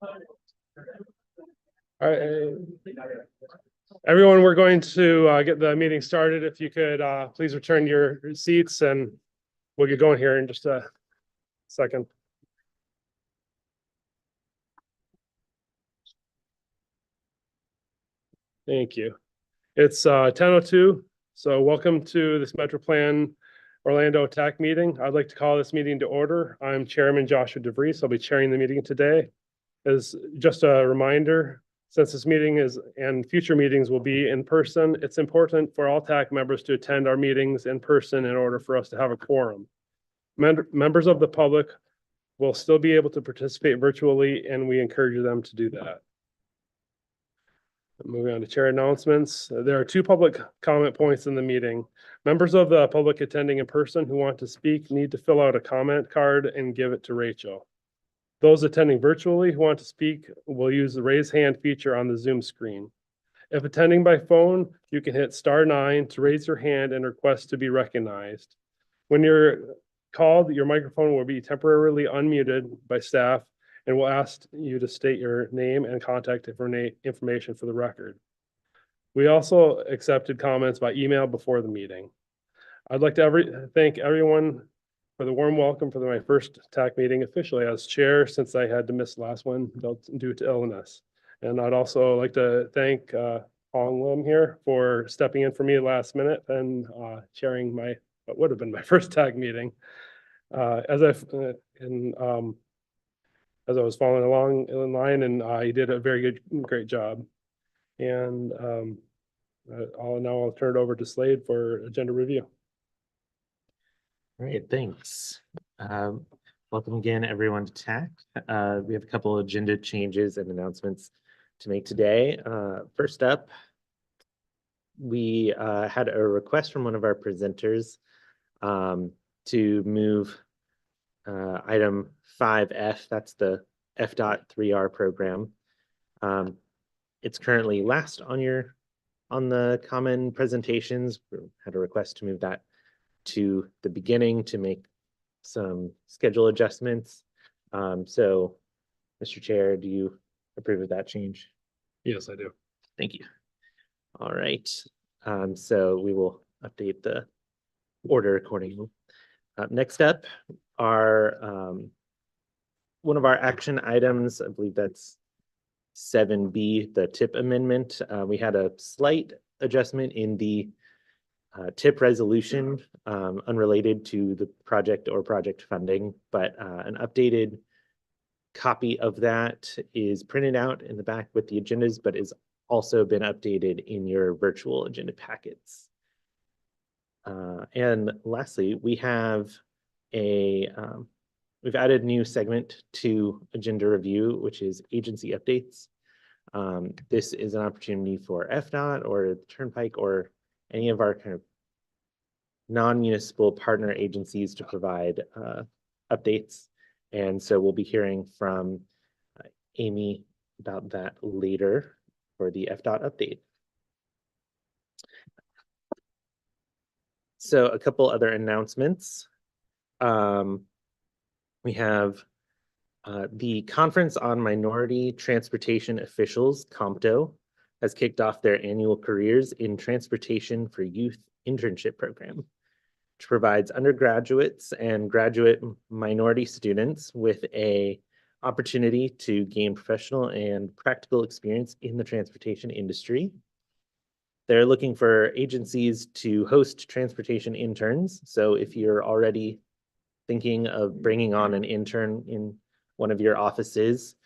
All right, everyone, we're going to get the meeting started. If you could please return your seats and we'll get going here in just a second. Thank you. It's 10:02, so welcome to this Metro Plan Orlando TAC meeting. I'd like to call this meeting to order. I'm Chairman Joshua DeVries. I'll be chairing the meeting today. As just a reminder, since this meeting is and future meetings will be in person, it's important for all TAC members to attend our meetings in person in order for us to have a quorum. Members of the public will still be able to participate virtually, and we encourage them to do that. Moving on to chair announcements. There are two public comment points in the meeting. Members of the public attending in person who want to speak need to fill out a comment card and give it to Rachel. Those attending virtually who want to speak will use the raise hand feature on the Zoom screen. If attending by phone, you can hit *9 to raise your hand and request to be recognized. When you're called, your microphone will be temporarily unmuted by staff and will ask you to state your name and contact information for the record. We also accepted comments by email before the meeting. I'd like to thank everyone for the warm welcome for my first TAC meeting officially as chair, since I had to miss the last one due to illness. And I'd also like to thank Hong Lim here for stepping in for me last minute and chairing what would have been my first TAC meeting. As I was following along in line, and he did a great job. And I'll turn it over to Slade for agenda review. All right, thanks. Welcome again, everyone, to TAC. We have a couple of agenda changes and announcements to make today. First up, we had a request from one of our presenters to move item 5F, that's the F.3R program. It's currently last on the common presentations. We had a request to move that to the beginning to make some schedule adjustments. So, Mr. Chair, do you approve of that change? Yes, I do. Thank you. All right. So we will update the order accordingly. Next up are one of our action items. I believe that's 7B, the TIP amendment. We had a slight adjustment in the TIP resolution, unrelated to the project or project funding, but an updated copy of that is printed out in the back with the agendas, but is also been updated in your virtual agenda packets. And lastly, we have we've added a new segment to agenda review, which is agency updates. This is an opportunity for FDOT or the Turnpike or any of our kind of non-municipal partner agencies to provide updates. And so we'll be hearing from Amy about that later for the FDOT update. So a couple other announcements. We have the Conference on Minority Transportation Officials, COMTO, has kicked off their annual Careers in Transportation for Youth internship program, which provides undergraduates and graduate minority students with an opportunity to gain professional and practical experience in the transportation industry. They're looking for agencies to host transportation interns. So if you're already thinking of bringing on an intern in one of your offices,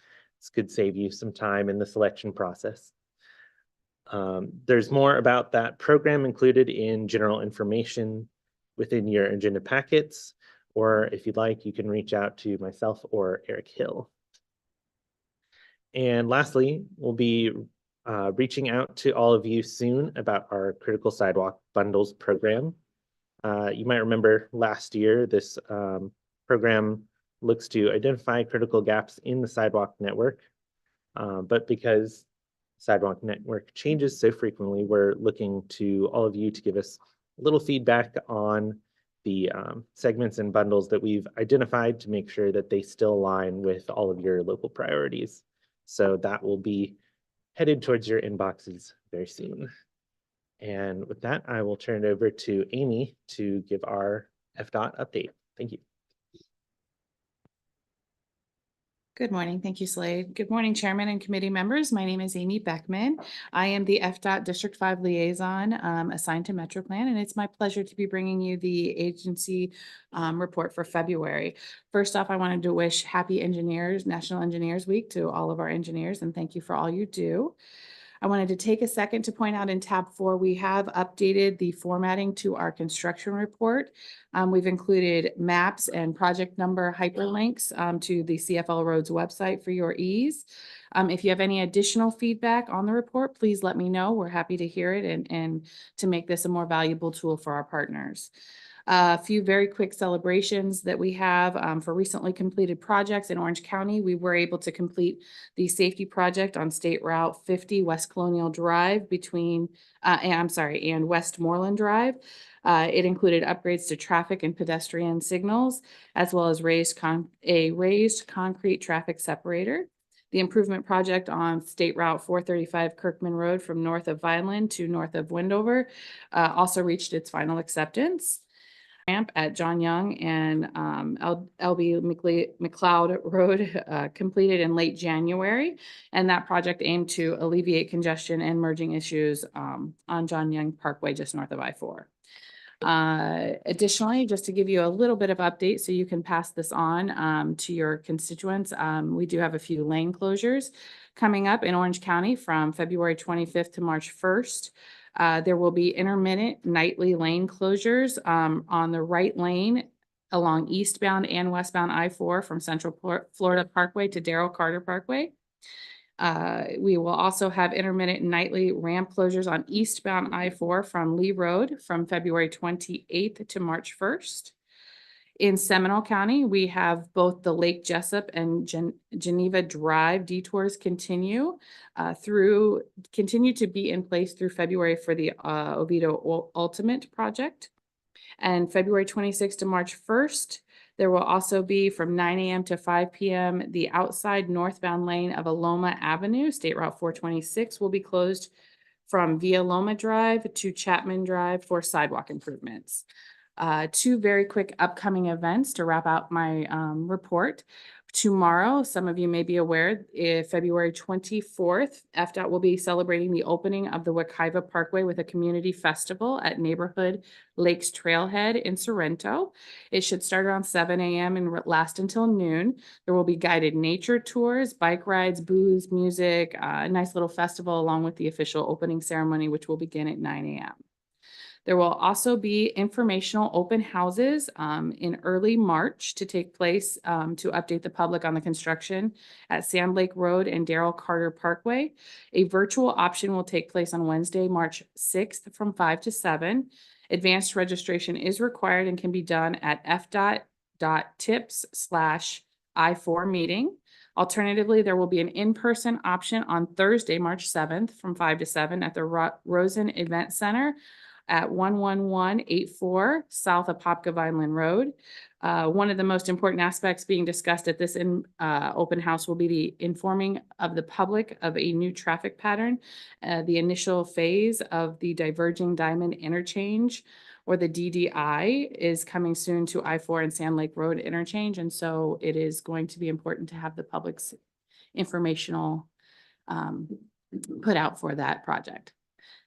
this could save you some time in the selection process. There's more about that program included in general information within your agenda packets, or if you'd like, you can reach out to myself or Eric Hill. And lastly, we'll be reaching out to all of you soon about our Critical Sidewalk Bundles program. You might remember last year, this program looks to identify critical gaps in the sidewalk network, but because sidewalk network changes so frequently, we're looking to all of you to give us a little feedback on the segments and bundles that we've identified to make sure that they still align with all of your local priorities. So that will be headed towards your inboxes very soon. And with that, I will turn it over to Amy to give our FDOT update. Thank you. Good morning. Thank you, Slade. Good morning, Chairman and committee members. My name is Amy Beckman. I am the FDOT District 5 liaison assigned to MetroPlan, and it's my pleasure to be bringing you the agency report for February. First off, I wanted to wish happy National Engineers Week to all of our engineers, and thank you for all you do. I wanted to take a second to point out in tab 4, we have updated the formatting to our construction report. We've included maps and project number hyperlinks to the CFL Roads website for your ease. If you have any additional feedback on the report, please let me know. We're happy to hear it and to make this a more valuable tool for our partners. A few very quick celebrations that we have for recently completed projects in Orange County. We were able to complete the safety project on State Route 50 West Colonial Drive and Westmoreland Drive. It included upgrades to traffic and pedestrian signals, as well as a raised concrete traffic separator. The improvement project on State Route 435 Kirkman Road from north of Vineland to north of Wendover also reached its final acceptance. Ramp at John Young and LB McLeod Road completed in late January, and that project aimed to alleviate congestion and merging issues on John Young Parkway just north of I-4. Additionally, just to give you a little bit of update so you can pass this on to your constituents, we do have a few lane closures coming up in Orange County from February 25th to March 1st. There will be intermittent nightly lane closures on the right lane along eastbound and westbound I-4 from Central Florida Parkway to Darrell Carter Parkway. We will also have intermittent nightly ramp closures on eastbound I-4 from Lee Road from February 28th to March 1st. In Seminole County, we have both the Lake Jessup and Geneva Drive detours continue to be in place through February for the Oviedo Ultimate project. And February 26th to March 1st, there will also be from 9 a.m. to 5 p.m. the outside northbound lane of Aloma Avenue, State Route 426, will be closed from Via Loma Drive to Chapman Drive for sidewalk improvements. Two very quick upcoming events to wrap out my report. Tomorrow, some of you may be aware, February 24th, FDOT will be celebrating the opening of the Wekiva Parkway with a community festival at Neighborhood Lakes Trailhead in Sorrento. It should start around 7 a.m. and last until noon. There will be guided nature tours, bike rides, booze, music, a nice little festival along with the official opening ceremony, which will begin at 9 a.m. There will also be informational open houses in early March to take place to update the public on the construction at Sand Lake Road and Darrell Carter Parkway. A virtual option will take place on Wednesday, March 6th from 5 to 7. Advanced registration is required and can be done at fdot.tips/I4 meeting. Alternatively, there will be an in-person option on Thursday, March 7th from 5 to 7 at the Rosen Event Center at 11184 south of Popka Vineland Road. One of the most important aspects being discussed at this open house will be the informing of the public of a new traffic pattern. The initial phase of the Diverging Diamond Interchange, or the DDI, is coming soon to I-4 and Sand Lake Road interchange, and so it is going to be important to have the public's informational put out for that project.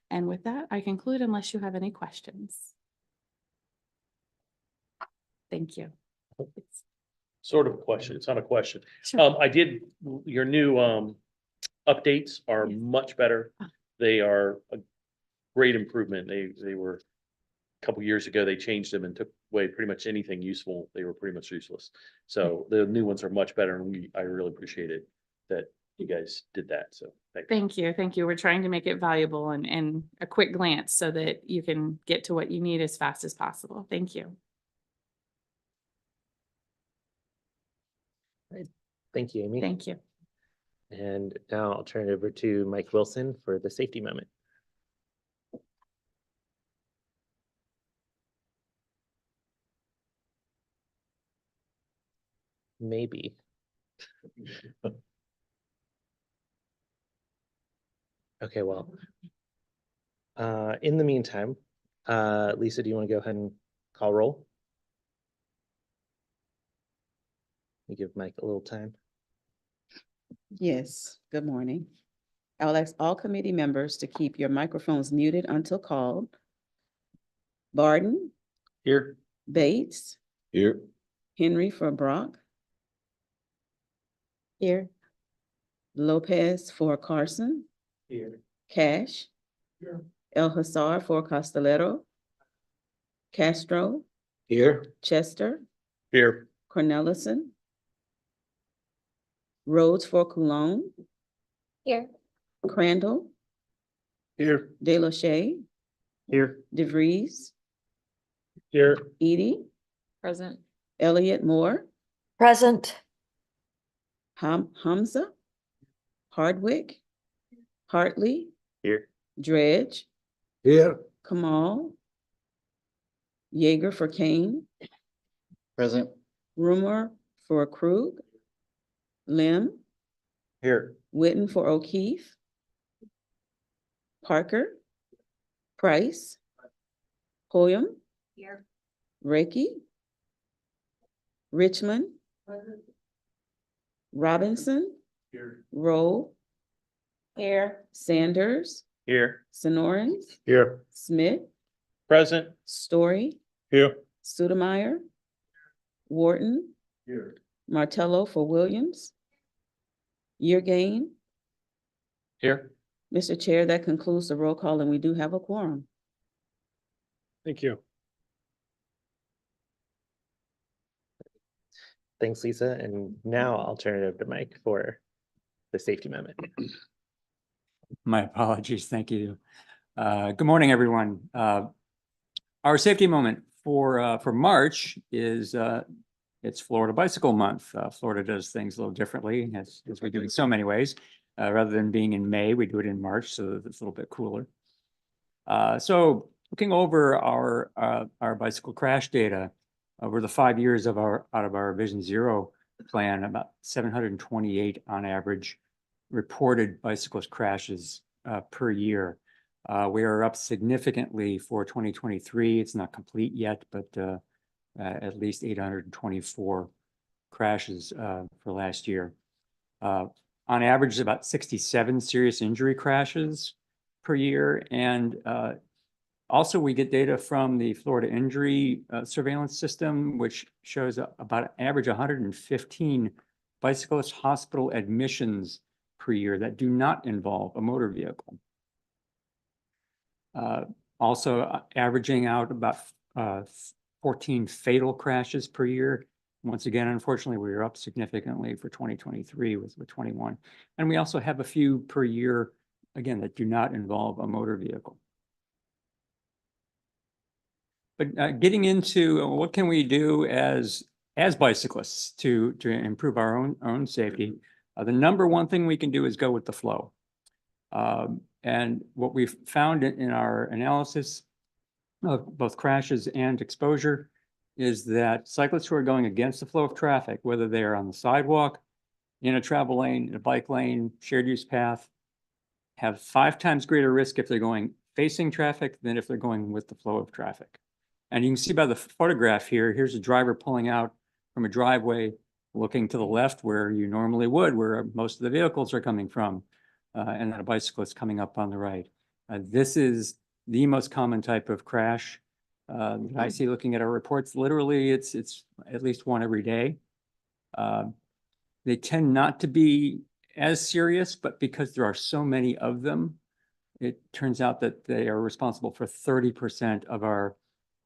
And with that, I conclude unless you have any questions. Thank you. Sort of a question. It's not a question. Sure. Your new updates are Yes. much better. They are a great improvement. They were a couple years ago, they changed them and took away pretty much anything useful. They were pretty much useless. So the new ones are much better, and I really appreciate it that you guys did that. So Thank you. Thank you. We're trying to make it valuable and a quick glance so that you can get to what you need as fast as possible. Thank you. Thank you, Amy. Thank you. And now I'll turn it over to Mike Wilson for the safety moment. Maybe. Okay, well. In the meantime, Lisa, do you want to go ahead and call roll? You give Mike a little time. Yes, good morning. I will ask all committee members to keep your microphones muted until called. Barden, Here. Bates, Here. Henry for Brock. Here. Lopez for Carson, Here. Cash. Here. El Hasar for Castellero. Castro, Here. Chester, Here. Cornelison. Rhodes for Coulon, Here. Crandall, Here. De La Shea, Here. DeVries, Here. Edie, Present. Elliott Moore, Present. Hamza, Hardwick, Hartley, Here. Dredge, Here. Kamal, Yeager for Kane, Present. Rumor for Krug, Lim, Here. Witten for O'Keefe, Parker, Price, Hoyam, Here. Reiki, Richmond, Robinson, Here. Rowe, Here. Sanders, Here. Sonorens, Here. Smith, Present. Story, Here. Sudemeyer, Wharton, Here. Martello for Williams, Yeargain. Here. Mr. Chair, that concludes the roll call, and we do have a quorum. Thank you. Thanks, Lisa. And now I'll turn it over to Mike for the safety amendment. My apologies. Thank you. Good morning, everyone. Our safety moment for March is it's Florida Bicycle Month. Florida does things a little differently, as we do in so many ways. Rather than being in May, we do it in March, so it's a little bit cooler. So looking over our bicycle crash data over the 5 years out of our Vision Zero plan, about 728 on average reported bicyclist crashes per year. We are up significantly for 2023. It's not complete yet, but at least 824 crashes for last year. On average, about 67 serious injury crashes per year. And also we get data from the Florida Injury Surveillance System, which shows about an average 115 bicyclist hospital admissions per year that do not involve a motor vehicle. Also averaging out about 14 fatal crashes per year. Once again, unfortunately, we were up significantly for 2023 with 21. And we also have a few per year, again, that do not involve a motor vehicle. But getting into what can we do as bicyclists to improve our own safety, the number one thing we can do is go with the flow. And what we've found in our analysis of both crashes and exposure is that cyclists who are going against the flow of traffic, whether they are on the sidewalk, in a travel lane, in a bike lane, shared use path, have 5 times greater risk if they're going facing traffic than if they're going with the flow of traffic. And you can see by the photograph here, here's a driver pulling out from a driveway, looking to the left where you normally would, where most of the vehicles are coming from, and then a bicyclist coming up on the right. This is the most common type of crash I see looking at our reports. Literally, it's at least one every day. They tend not to be as serious, but because there are so many of them, it turns out that they are responsible for 30% of our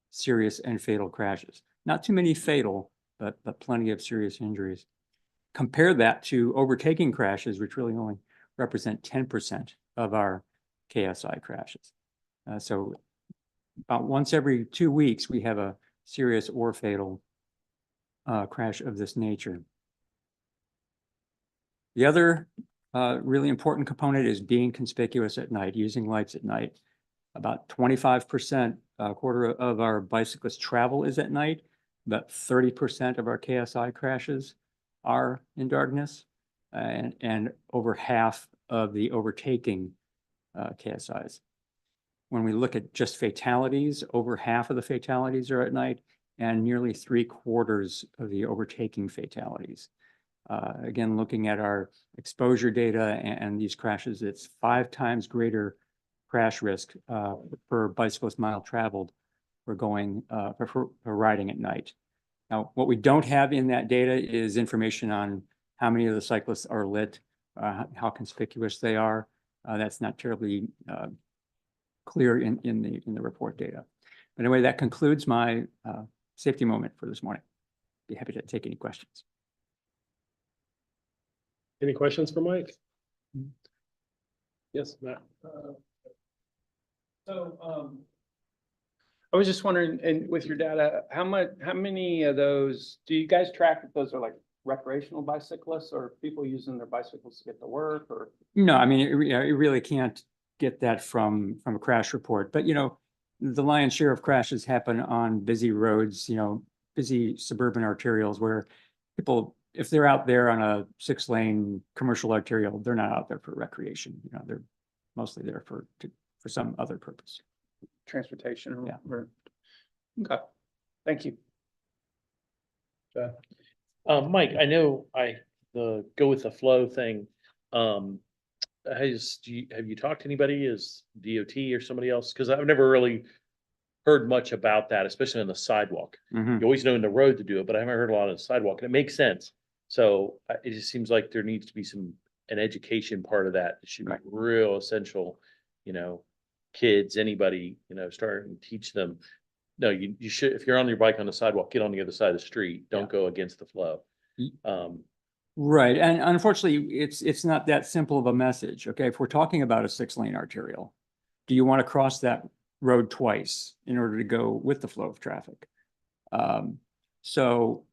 serious and fatal crashes. Not too many fatal, but plenty of serious injuries. Compare that to overtaking crashes, which really only represent 10% of our KSI crashes. So about once every 2 weeks, we have a serious or fatal crash of this nature. The other really important component is being conspicuous at night, using lights at night. About 25%, a quarter of our bicyclist travel is at night. About 30% of our KSI crashes are in darkness, and over half of the overtaking KSIs. When we look at just fatalities, over half of the fatalities are at night and nearly 3/4 of the overtaking fatalities. Again, looking at our exposure data and these crashes, it's 5 times greater crash risk per bicyclist mile traveled for going for riding at night. Now, what we don't have in that data is information on how many of the cyclists are lit, how conspicuous they are. That's not terribly clear in the report data. But anyway, that concludes my safety moment for this morning. Be happy to take any questions. Any questions for Mike? Yes, Matt. I was just wondering, and with your data, how many of those, do you guys track if those are like recreational bicyclists or people using their bicycles to get to work or? No, I mean, you really can't get that from a crash report, but the lion's share of crashes happen on busy roads, busy suburban arterials where people, if they're out there on a 6-lane commercial arterial, they're not out there for recreation. They're mostly there for some other purpose. Transportation. Yeah. Okay, thank you. Mike, I know the go with the flow thing. Have you talked to anybody, is DOT or somebody else? Because I've never really heard much about that, especially on the sidewalk. Mhm. You always know in the road to do it, but I haven't heard a lot on the sidewalk, and it makes sense. So it just seems like there needs to be an education part of that. It should be Right. real essential, kids, anybody, start and teach them. No, you should, if you're on your bike on the sidewalk, get on the other side of the street. Don't go against the flow. Right, and unfortunately, it's not that simple of a message. Okay, if we're talking about a 6-lane arterial, do you want to cross that road twice in order to go with the flow of traffic? So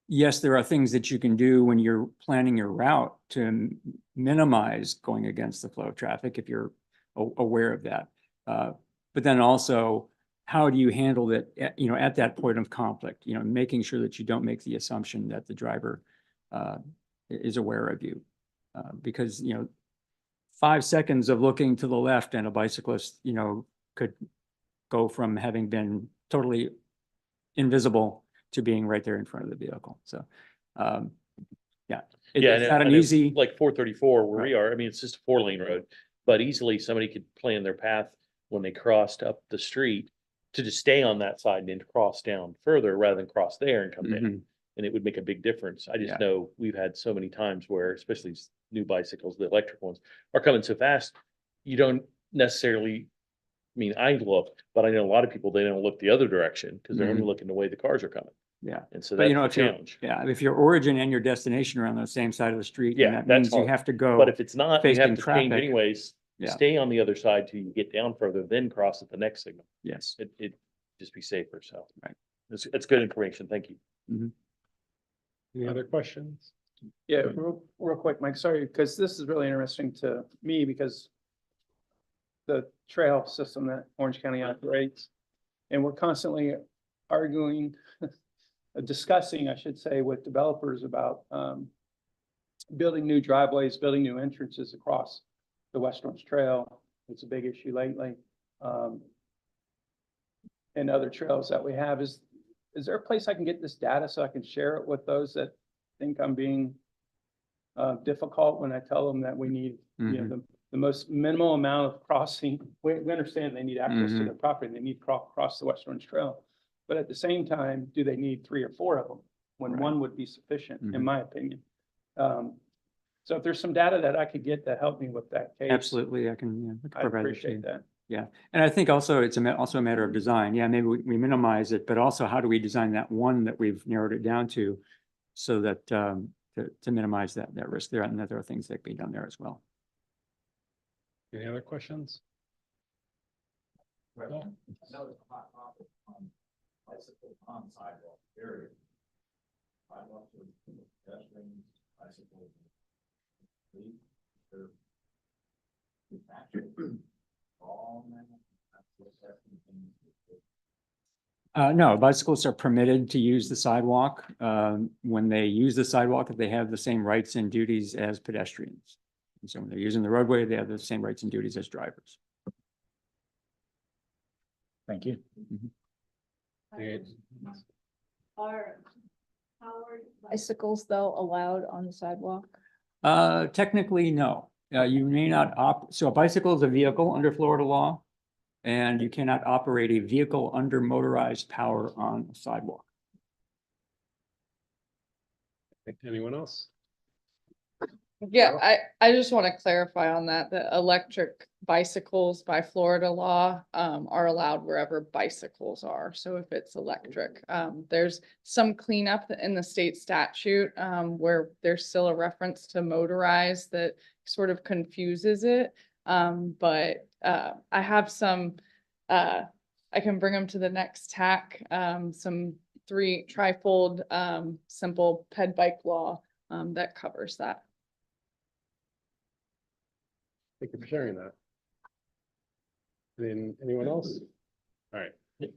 yes, there are things that you can do when you're planning your route to minimize going against the flow of traffic if you're aware of that. But then also, how do you handle that, at that point of conflict, making sure that you don't make the assumption that the driver is aware of you. Because, 5 seconds of looking to the left and a bicyclist, could go from having been totally invisible to being right there in front of the vehicle. So, yeah. It's not an easy. Like 434 where we Right. are, I mean, it's just a 4-lane road, but easily somebody could plan their path when they crossed up the street to just stay on that side and then cross down further rather than cross there and come down. Mhm. And it would make a big difference. I just Yeah. know we've had so many times where, especially these new bicycles, the electric ones are coming so fast. You don't necessarily, I look, but I know a lot of people, they don't look the other direction because they're only looking the way the cars are coming. Yeah. And so But that's you know, the if your challenge. if your origin and your destination are on the same side of the street, then Yeah, that that's means you hard. have to go. But if it's not, you have facing to change traffic. anyways. Yeah. Stay on the other side till you get down further, then cross at the next signal. Yes. It just be safer, so. Right. It's good information, thank you. Any other questions? Yeah, real quick, Mike, sorry, because this is really interesting to me because the trail system that Orange County operates, and we're constantly arguing, discussing, I should say, with developers about building new driveways, building new entrances across the West Orange Trail. It's a big issue lately. And other trails that we have. Is there a place I can get this data so I can share it with those that think I'm being difficult when I tell them that we need, the most minimal amount of crossing? We understand they need access to their property, and they need to cross the West Orange Trail. But at the same time, do they need 3 or 4 of them when Right. one would be sufficient, in Mhm. my opinion? So if there's some data that I could get to help me with that case. Absolutely, I can I'd provide that to you. appreciate that. Yeah, and I think also it's also a matter of design. Yeah, maybe we minimize it, but also how do we design that one that we've narrowed it down to so that to minimize that risk there, and that there are things that can be done there as well. Any other questions? No, bicyclists are permitted to use the sidewalk. When they use the sidewalk, they have the same rights and duties as pedestrians. And so when they're using the roadway, they have the same rights and duties as drivers. Thank you. Are powered bicycles though allowed on the sidewalk? Technically, no. You may not so a bicycle is a vehicle under Florida law. And you cannot operate a vehicle under motorized power on a sidewalk. Anyone else? Yeah, I just want to clarify on that, the electric bicycles by Florida law are allowed wherever bicycles are. So if it's electric, there's some cleanup in the state statute where there's still a reference to motorized that sort of confuses it. But I have some, I can bring them to the next TAC, some 3 trifold simple ped bike law that covers that. Thank you for sharing that. Anyone else? All right.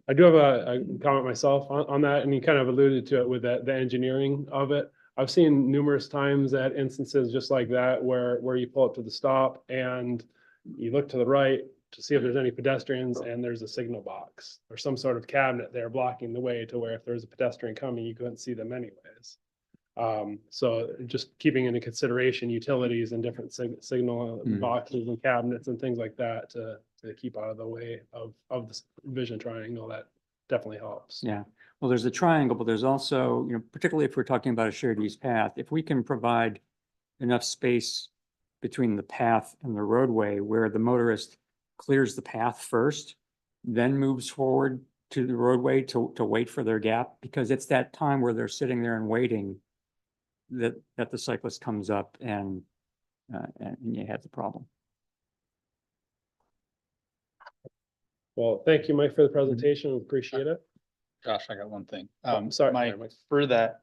I do have a comment myself on that, and you kind of alluded to it with the engineering of it. I've seen numerous times at instances just like that where you pull up to the stop and you look to the right to see if there's any pedestrians, and there's a signal box or some sort of cabinet there blocking the way to where if there's a pedestrian coming, you couldn't see them anyways. So just keeping into consideration utilities and different signal boxes and cabinets and things like that to keep out of the way of this vision triangle, that definitely helps. Yeah, well, there's a triangle, but there's also, particularly if we're talking about a shared use path, if we can provide enough space between the path and the roadway where the motorist clears the path first, then moves forward to the roadway to wait for their gap, because it's that time where they're sitting there and waiting that the cyclist comes up and you have the problem. Well, thank you, Mike, for the presentation. Appreciate it. Josh, I got one thing. Sorry. Mike, for that,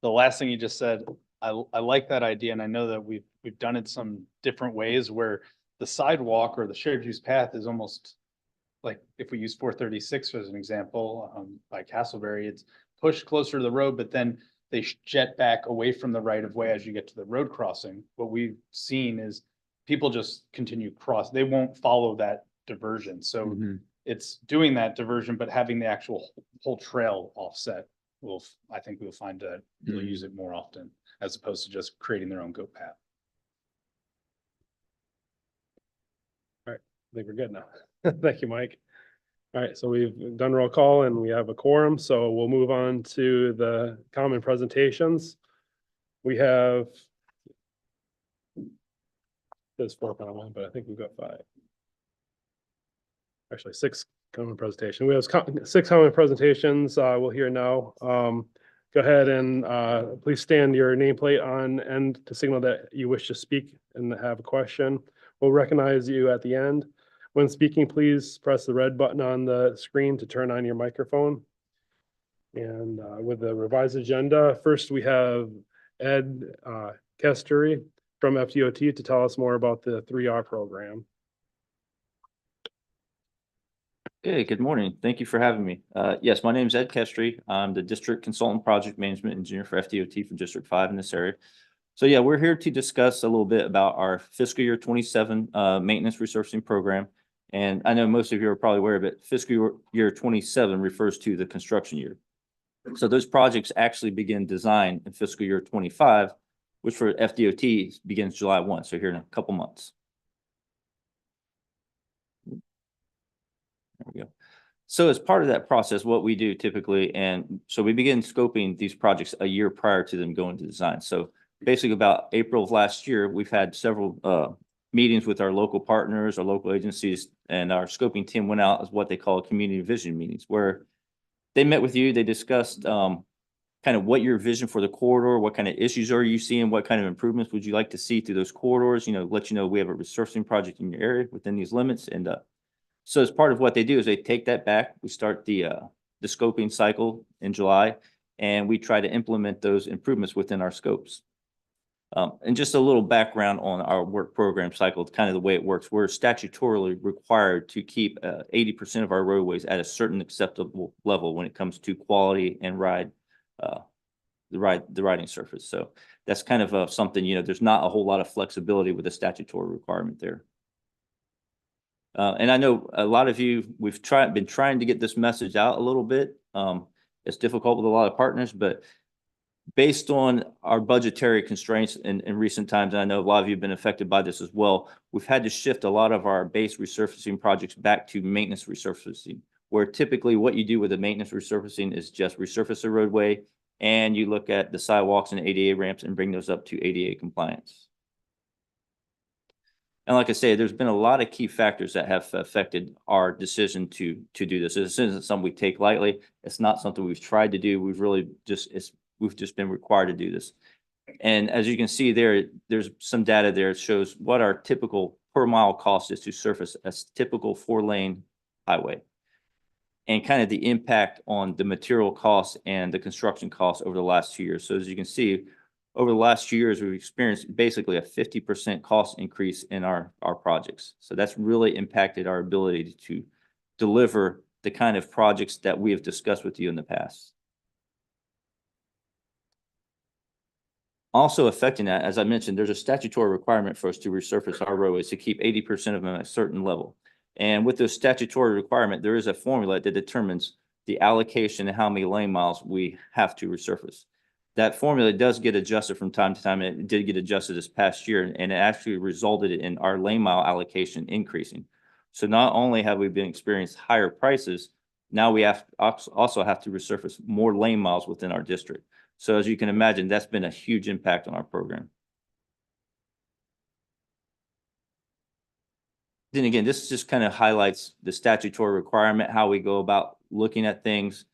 the last thing you just said, I like that idea, and I know that we've done it some different ways where the sidewalk or the shared use path is almost like, if we use 436 as an example, by Castleberry, it's pushed closer to the road, but then they jet back away from the right of way as you get to the road crossing. What we've seen is people just continue cross. They won't follow that diversion. So it's doing that diversion, but having the actual whole trail offset I think we'll find that we'll use it more often as opposed to just creating their own goat path. All right, I think we're good now. Thank you, Mike. All right, so we've done roll call and we have a quorum, so we'll move on to the common presentations. We have there's 4 common, but I think we've got 5. Actually, 6 common presentation. We have 6 common presentations. We'll hear now. Go ahead and please stand your nameplate on end to signal that you wish to speak and have a question. We'll recognize you at the end. When speaking, please press the red button on the screen to turn on your microphone. And with the revised agenda, first we have Ed Kestery from FDOT to tell us more about the 3R program. Okay, good morning. Thank you for having me. Yes, my name is Ed Kestry. I'm the District Consultant Project Management Engineer for FDOT for District 5 in this area. So yeah, we're here to discuss a little bit about our fiscal year 27 maintenance resurfacing program. And I know most of you are probably aware of it. Fiscal year 27 refers to the construction year. So those projects actually begin design in fiscal year 25, which for FDOT begins July 1. So here in a couple months. There we go. So as part of that process, what we do typically, and so we begin scoping these projects a year prior to them going to design. So basically about April of last year, we've had several meetings with our local partners, our local agencies, and our scoping team went out as what they call community vision meetings, where they met with you, they discussed kind of what your vision for the corridor, what kind of issues are you seeing, what kind of improvements would you like to see through those corridors, let you know we have a resurfacing project in your area within these limits. And so as part of what they do is they take that back. We start the scoping cycle in July, and we try to implement those improvements within our scopes. And just a little background on our work program cycle, kind of the way it works. We're statutorily required to keep 80% of our roadways at a certain acceptable level when it comes to quality and ride the riding surface. So that's kind of something, there's not a whole lot of flexibility with the statutory requirement there. And I know a lot of you, we've been trying to get this message out a little bit. It's difficult with a lot of partners, but based on our budgetary constraints in recent times, and I know a lot of you have been affected by this as well, we've had to shift a lot of our base resurfacing projects back to maintenance resurfacing, where typically what you do with the maintenance resurfacing is just resurface a roadway and you look at the sidewalks and ADA ramps and bring those up to ADA compliance. And like I say, there's been a lot of key factors that have affected our decision to do this. This isn't something we take lightly. It's not something we've tried to do. We've just been required to do this. And as you can see there's some data there that shows what our typical per mile cost is to surface a typical 4-lane highway, and kind of the impact on the material costs and the construction costs over the last 2 years. So as you can see, over the last 2 years, we've experienced basically a 50% cost increase in our projects. So that's really impacted our ability to deliver the kind of projects that we have discussed with you in the past. Also affecting that, as I mentioned, there's a statutory requirement for us to resurface our roadways to keep 80% of them at a certain level. And with the statutory requirement, there is a formula that determines the allocation and how many lane miles we have to resurface. That formula does get adjusted from time to time, and it did get adjusted this past year, and it actually resulted in our lane mile allocation increasing. So not only have we been experiencing higher prices, now we also have to resurface more lane miles within our district. So as you can imagine, that's been a huge impact on our program. Then again, this just kind of highlights the statutory requirement, how we go about looking at things,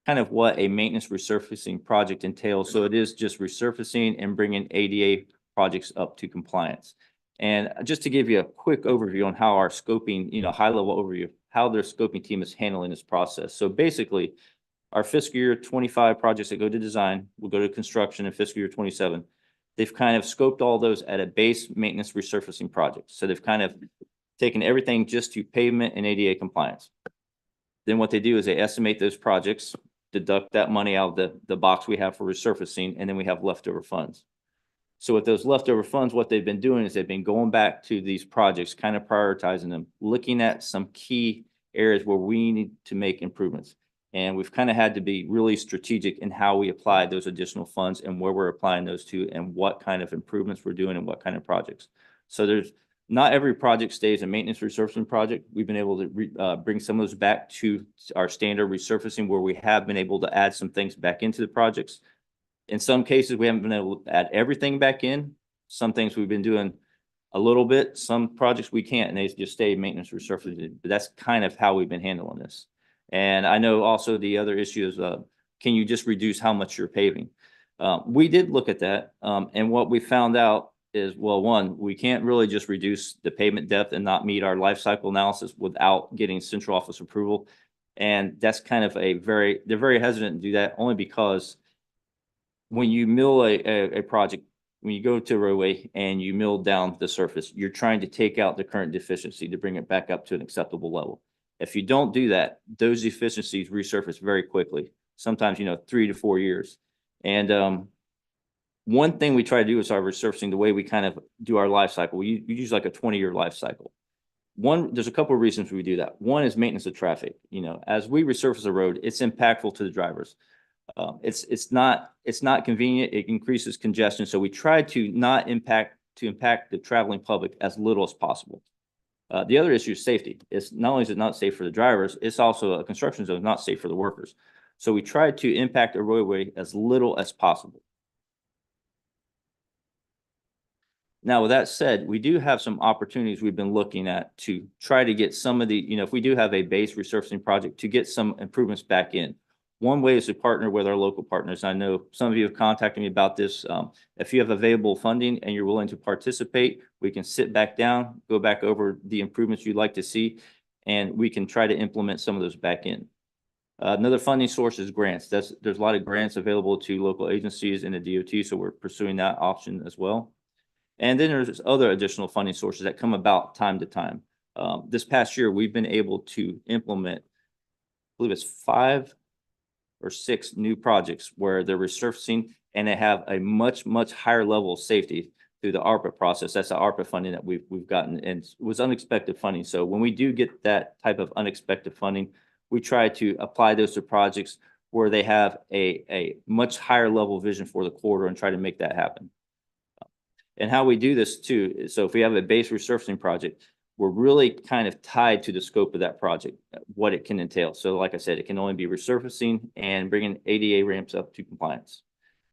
kind of what a maintenance resurfacing project entails. So it is just resurfacing and bringing ADA projects up to compliance. And just to give you a quick overview on how our scoping, high level overview, how their scoping team is handling this process. So basically, our fiscal year 25 projects that go to design will go to construction in fiscal year 27. They've kind of scoped all those at a base maintenance resurfacing project. So they've kind of taken everything just to pavement and ADA compliance. Then what they do is they estimate those projects, deduct that money out of the box we have for resurfacing, and then we have leftover funds. So with those leftover funds, what they've been doing is they've been going back to these projects, kind of prioritizing them, looking at some key areas where we need to make improvements. And we've kind of had to be really strategic in how we apply those additional funds and where we're applying those to and what kind of improvements we're doing and what kind of projects. So there's not every project stays a maintenance resurfacing project. We've been able to bring some of those back to our standard resurfacing, where we have been able to add some things back into the projects. In some cases, we haven't been able to add everything back in. Some things we've been doing a little bit. Some projects we can't, and they just stay maintenance resurfacing. But that's kind of how we've been handling this. And I know also the other issue is, can you just reduce how much you're paving? We did look at that. And what we found out is, well, one, we can't really just reduce the pavement depth and not meet our life cycle analysis without getting central office approval. And that's kind of they're very hesitant to do that, only because when you mill a project, when you go to a roadway and you mill down the surface, you're trying to take out the current deficiency to bring it back up to an acceptable level. If you don't do that, those deficiencies resurface very quickly, sometimes, 3 to 4 years. And one thing we try to do is our resurfacing, the way we kind of do our life cycle. We use like a 20-year life cycle. There's a couple of reasons we do that. One is maintenance of traffic. As we resurface a road, it's impactful to the drivers. It's not convenient. It increases congestion. So we try to not impact the traveling public as little as possible. The other issue is safety. It's not only is it not safe for the drivers, it's also a construction zone, not safe for the workers. So we try to impact a roadway as little as possible. Now, with that said, we do have some opportunities we've been looking at to try to get some of the, if we do have a base resurfacing project, to get some improvements back in. One way is to partner with our local partners. I know some of you have contacted me about this. If you have available funding and you're willing to participate, we can sit back down, go back over the improvements you'd like to see, and we can try to implement some of those back in. Another funding source is grants. There's a lot of grants available to local agencies in the DOT, so we're pursuing that option as well. And then there's other additional funding sources that come about time to time. This past year, we've been able to implement, I believe it's 5 or 6 new projects where they're resurfacing and they have a much, much higher level of safety through the ARPA process. That's the ARPA funding that we've gotten, and it was unexpected funding. So when we do get that type of unexpected funding, we try to apply those to projects where they have a much higher level vision for the corridor and try to make that happen. And how we do this too, so if we have a base resurfacing project, we're really kind of tied to the scope of that project, what it can entail. So like I said, it can only be resurfacing and bringing ADA ramps up to compliance.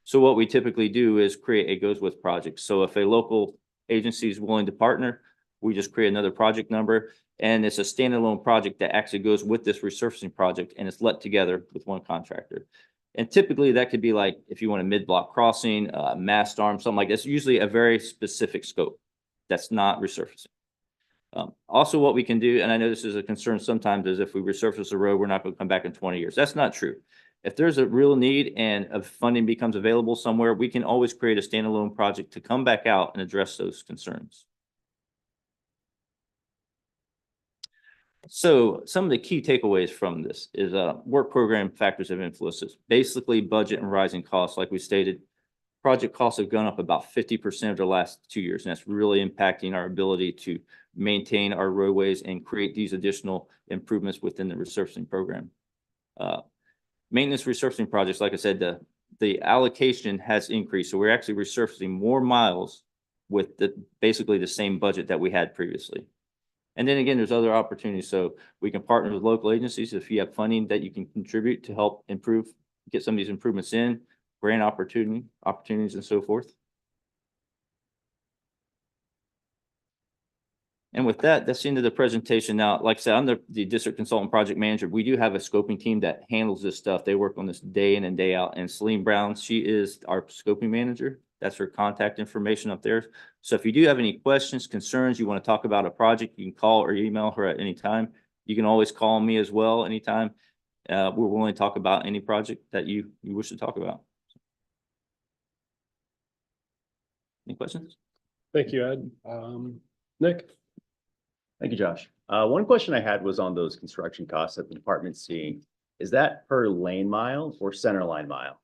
So what we typically do is create a goes with project. So if a local agency is willing to partner, we just create another project number, and it's a standalone project that actually goes with this resurfacing project, and it's let together with one contractor. And typically that could be like, if you want a mid-block crossing, mast arm, something like this, usually a very specific scope that's not resurfacing. Also what we can do, and I know this is a concern sometimes, is if we resurface a road, we're not going to come back in 20 years. That's not true. If there's a real need and if funding becomes available somewhere, we can always create a standalone project to come back out and address those concerns. So some of the key takeaways from this is work program factors of influences, basically budget and rising costs. Like we stated, project costs have gone up about 50% over the last 2 years, and that's really impacting our ability to maintain our roadways and create these additional improvements within the resurfacing program. Maintenance resurfacing projects, like I said, the allocation has increased. So we're actually resurfacing more miles with basically the same budget that we had previously. And then again, there's other opportunities. So we can partner with local agencies if you have funding that you can contribute to help improve, get some of these improvements in, grant opportunities and so forth. And with that, that's the end of the presentation. Now, like I said, I'm the district consultant project manager. We do have a scoping team that handles this stuff. They work on this day in and day out. And Celine Brown, she is our scoping manager. That's her contact information up there. So if you do have any questions, concerns, you want to talk about a project, you can call or email her at any time. You can always call me as well anytime. We're willing to talk about any project that you wish to talk about. Any questions? Thank you, Ed. Nick? Thank you, Josh. One question I had was on those construction costs that the department's seeing. Is that per lane mile or center line mile?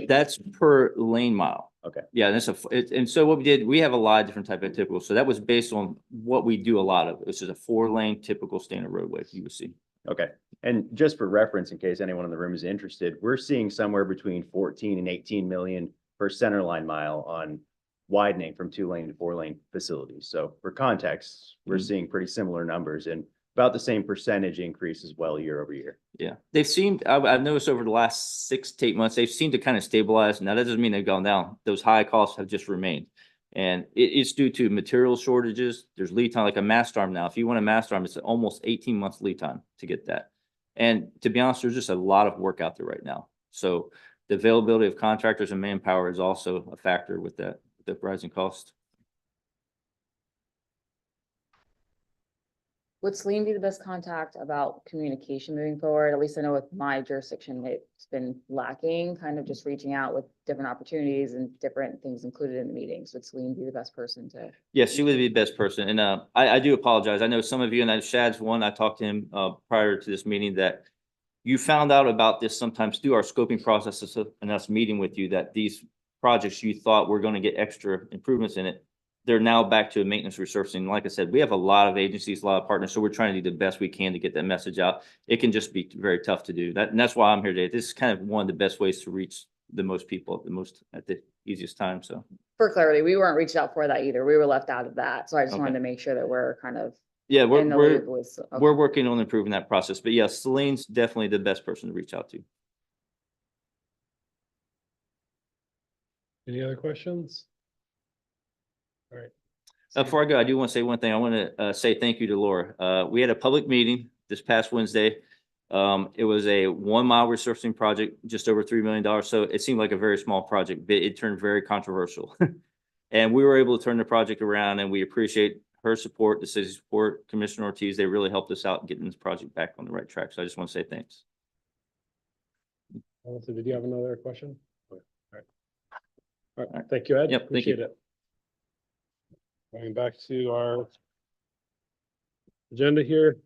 That's per lane mile. Okay. Yeah, and so what we did, we have a lot of different type of typical. So that was based on what we do a lot of. This is a 4-lane typical standard roadway you would see. Okay. And just for reference, in case anyone in the room is interested, we're seeing somewhere between 14 and 18 million per center line mile on widening from 2-lane to 4-lane facilities. So for context, we're seeing pretty similar numbers and about the same percentage increase as well year over year. Yeah, they've seemed, I've noticed over the last 6 to 8 months, they've seemed to kind of stabilize. Now, that doesn't mean they've gone down. Those high costs have just remained. And it's due to material shortages. There's lead time, like a mast arm now. If you want a mast arm, it's almost 18 months lead time to get that. And to be honest, there's just a lot of work out there right now. So the availability of contractors and manpower is also a factor with that, the rising cost. Would Celine be the best contact about communication moving forward? At least I know with my jurisdiction, it's been lacking, kind of just reaching out with different opportunities and different things included in the meetings. Would Celine be the best person to? Yes, she would be the best person. And I do apologize. I know some of you, and Shad's one, I talked to him prior to this meeting, that you found out about this sometimes through our scoping processes and us meeting with you, that these projects you thought were going to get extra improvements in it, they're now back to maintenance resurfacing. Like I said, we have a lot of agencies, a lot of partners, so we're trying to do the best we can to get that message out. It can just be very tough to do that, and that's why I'm here today. This is kind of one of the best ways to reach the most people at the easiest time. So For clarity, we weren't reached out for that either. We were left out of that. So I just Okay. wanted to make sure that we're kind of yeah, in the loop with. Okay. we're working on improving that process. But yeah, Celine's definitely the best person to reach out to. Any other questions? All right. Before I go, I do want to say one thing. I want to say thank you to Laura. We had a public meeting this past Wednesday. It was a 1-mile resurfacing project, just over $3 million. So it seemed like a very small project, but it turned very controversial. And we were able to turn the project around, and we appreciate her support, the city's support, Commissioner Ortiz. They really helped us out getting this project back on the right track. So I just want to say thanks. Melissa, did you have another question? All right. All right. Thank you, Ed. Yep, thank you. Appreciate it. Going back to our agenda here.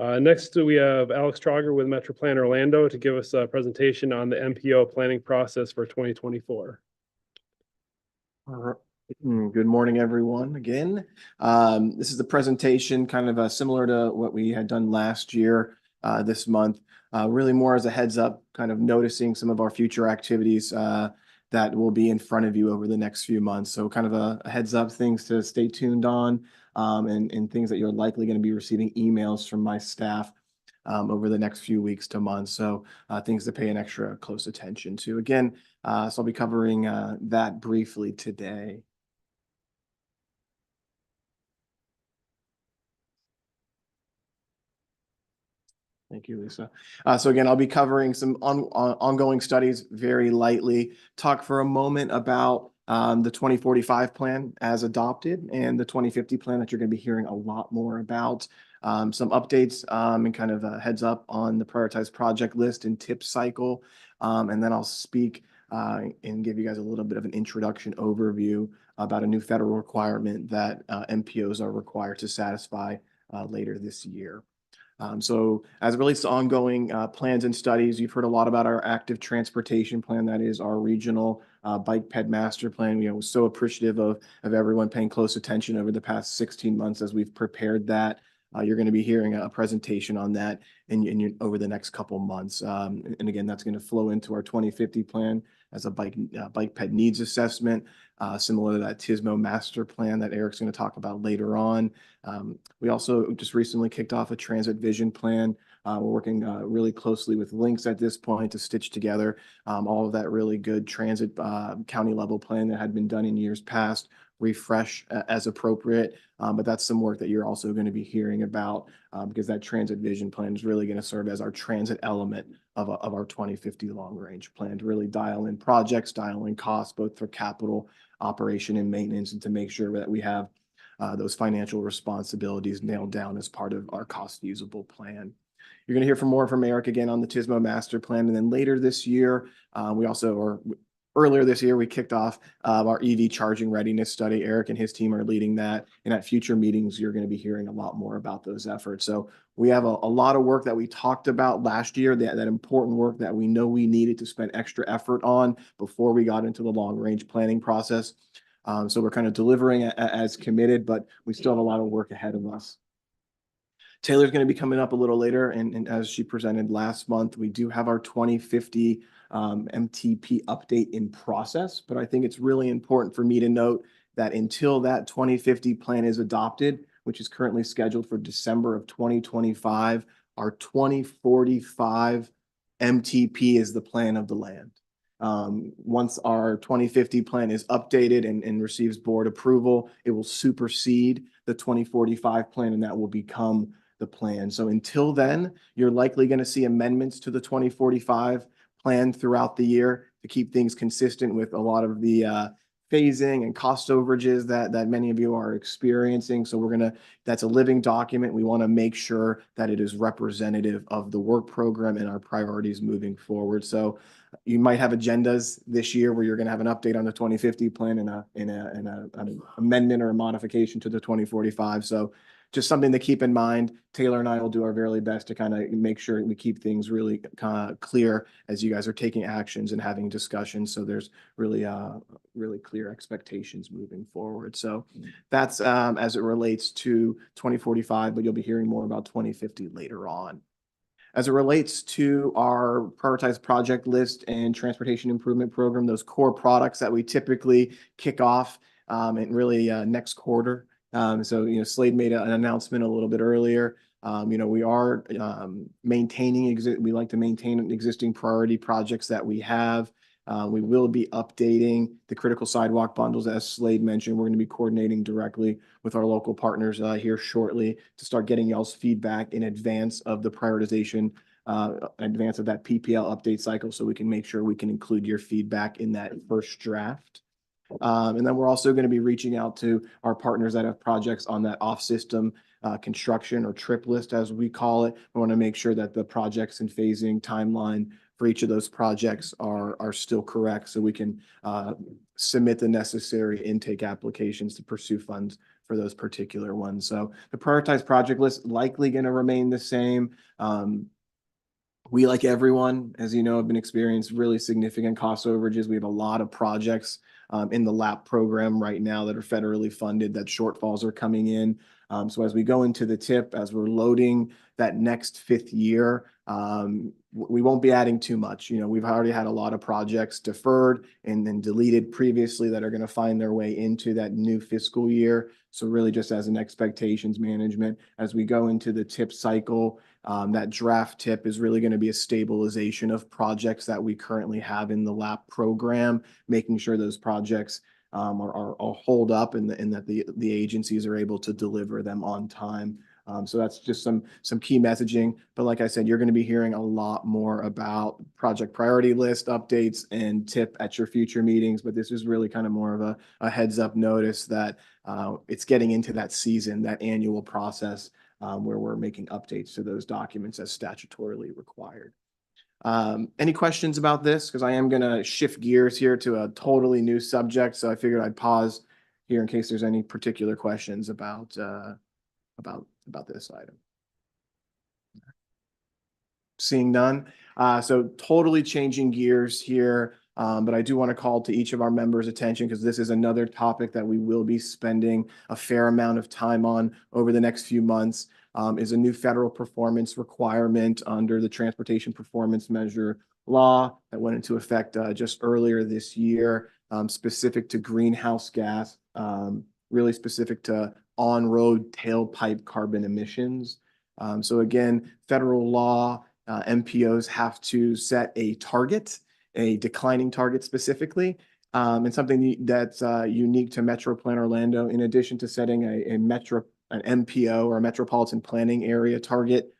Next, we have Alex Trauger with Metro Plan Orlando to give us a presentation on the MPO planning process for 2024. Good morning, everyone, again. This is a presentation kind of similar to what we had done last year, this month. Really more as a heads up, kind of noticing some of our future activities that will be in front of you over the next few months. So kind of a heads up, things to stay tuned on, and things that you're likely going to be receiving emails from my staff over the next few weeks to months. So things to pay an extra close attention to. Again, so I'll be covering that briefly today. Thank you, Lisa. So again, I'll be covering some ongoing studies very lightly, talk for a moment about the 2045 plan as adopted and the 2050 plan that you're going to be hearing a lot more about. Some updates and kind of a heads up on the prioritized project list and tip cycle. And then I'll speak and give you guys a little bit of an introduction overview about a new federal requirement that MPOs are required to satisfy later this year. So as it relates to ongoing plans and studies, you've heard a lot about our active transportation plan. That is our regional bike ped master plan. We're so appreciative of everyone paying close attention over the past 16 months as we've prepared that. You're going to be hearing a presentation on that over the next couple months. And again, that's going to flow into our 2050 plan as a bike ped needs assessment, similar to that TISMO master plan that Eric's going to talk about later on. We also just recently kicked off a transit vision plan. We're working really closely with Links at this point to stitch together all of that really good transit county level plan that had been done in years past, refresh as appropriate. But that's some work that you're also going to be hearing about because that transit vision plan is really going to serve as our transit element of our 2050 long range plan to really dial in projects, dial in costs, both for capital, operation, and maintenance, and to make sure that we have those financial responsibilities nailed down as part of our cost usable plan. You're going to hear more from Eric again on the TISMO master plan. And then later this year, earlier this year, we kicked off our EV charging readiness study. Eric and his team are leading that. And at future meetings, you're going to be hearing a lot more about those efforts. So we have a lot of work that we talked about last year, that important work that we know we needed to spend extra effort on before we got into the long range planning process. So we're kind of delivering as committed, but we still have a lot of work ahead of us. Taylor's going to be coming up a little later, and as she presented last month, we do have our 2050 MTP update in process, but I think it's really important for me to note that until that 2050 plan is adopted, which is currently scheduled for December of 2025, our 2045 MTP is the plan of the land. Once our 2050 plan is updated and receives board approval, it will supersede the 2045 plan, and that will become the plan. So until then, you're likely going to see amendments to the 2045 plan throughout the year to keep things consistent with a lot of the phasing and cost overages that many of you are experiencing. So that's a living document. We want to make sure that it is representative of the work program and our priorities moving forward. So you might have agendas this year where you're going to have an update on the 2050 plan and an amendment or a modification to the 2045. So just something to keep in mind. Taylor and I will do our very best to kind of make sure we keep things really clear as you guys are taking actions and having discussions. So there's really clear expectations moving forward. So that's as it relates to 2045, but you'll be hearing more about 2050 later on. As it relates to our prioritized project list and transportation improvement program, those core products that we typically kick off and really next quarter. So, Slade made an announcement a little bit earlier. We are we like to maintain existing priority projects that we have. We will be updating the critical sidewalk bundles. As Slade mentioned, we're going to be coordinating directly with our local partners here shortly to start getting y'all's feedback in advance of the prioritization, in advance of that PPL update cycle, so we can make sure we can include your feedback in that first draft. And then we're also going to be reaching out to our partners that have projects on that off-system construction or trip list, as we call it. We want to make sure that the projects and phasing timeline for each of those projects are still correct, so we can submit the necessary intake applications to pursue funds for those particular ones. So the prioritized project list likely going to remain the same. We, like everyone, as you know, have been experiencing really significant cost overages. We have a lot of projects in the LAP program right now that are federally funded, that shortfalls are coming in. So as we go into the TIP, as we're loading that next fifth year, we won't be adding too much. You know, we've already had a lot of projects deferred and then deleted previously that are going to find their way into that new fiscal year. So really just as an expectations management, as we go into the TIP cycle, that draft TIP is really going to be a stabilization of projects that we currently have in the LAP program, making sure those projects are hold up and that the agencies are able to deliver them on time. So that's just some key messaging. But like I said, you're going to be hearing a lot more about project priority list updates and TIP at your future meetings. But this is really kind of more of a heads up notice that it's getting into that season, that annual process where we're making updates to those documents as statutorily required. Any questions about this? Because I am going to shift gears here to a totally new subject. So I figured I'd pause here in case there's any particular questions about this item. Seeing none. So totally changing gears here. But I do want to call to each of our members' attention because this is another topic that we will be spending a fair amount of time on over the next few months. Is a new federal performance requirement under the Transportation Performance Measure law that went into effect just earlier this year, specific to greenhouse gas, really specific to on-road tailpipe carbon emissions. So again, federal law, MPOs have to set a target, a declining target specifically, and something that's unique to Metro Plan Orlando, in addition to setting an MPO or a metropolitan planning area target.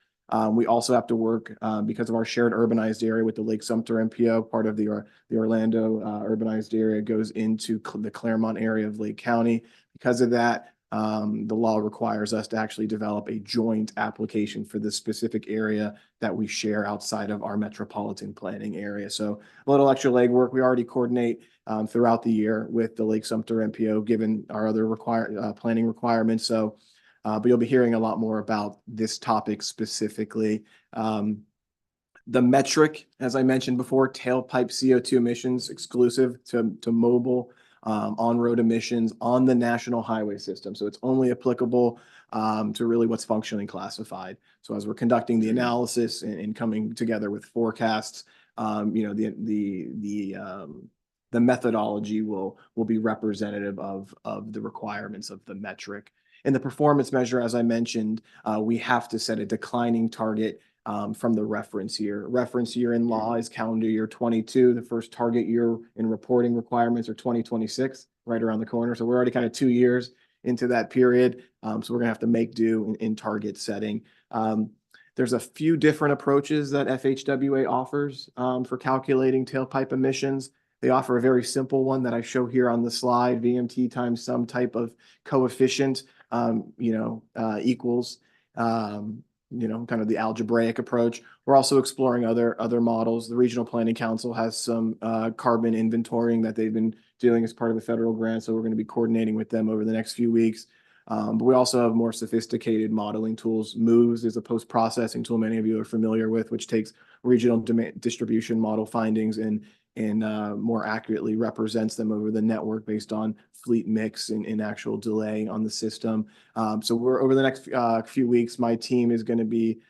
We also have to work because of our shared urbanized area with the Lake Sumter MPO. Part of the Orlando urbanized area goes into the Claremont area of Lake County. Because of that, the law requires us to actually develop a joint application for the specific area that we share outside of our metropolitan planning area. So a little extra legwork. We already coordinate throughout the year with the Lake Sumter MPO, given our other planning requirements. So but you'll be hearing a lot more about this topic specifically. The metric, as I mentioned before, tailpipe CO2 emissions exclusive to mobile on-road emissions on the national highway system. So it's only applicable to really what's functionally classified. So as we're conducting the analysis and coming together with forecasts, you know, the methodology will be representative of the requirements of the metric. In the performance measure, as I mentioned, we have to set a declining target from the reference year. Reference year in law is calendar year 22. The first target year in reporting requirements are 2026, right around the corner. So we're already kind of 2 years into that period. So we're gonna have to make do in target setting. There's a few different approaches that FHWA offers for calculating tailpipe emissions. They offer a very simple one that I show here on the slide, VMT times some type of coefficient, equals, kind of the algebraic approach. We're also exploring other models. The Regional Planning Council has some carbon inventorying that they've been doing as part of a federal grant. So we're going to be coordinating with them over the next few weeks. But we also have more sophisticated modeling tools. MOVES is a post-processing tool many of you are familiar with, which takes regional distribution model findings and more accurately represents them over the network based on fleet mix and actual delay on the system. So we're over the next few weeks, my team is going to be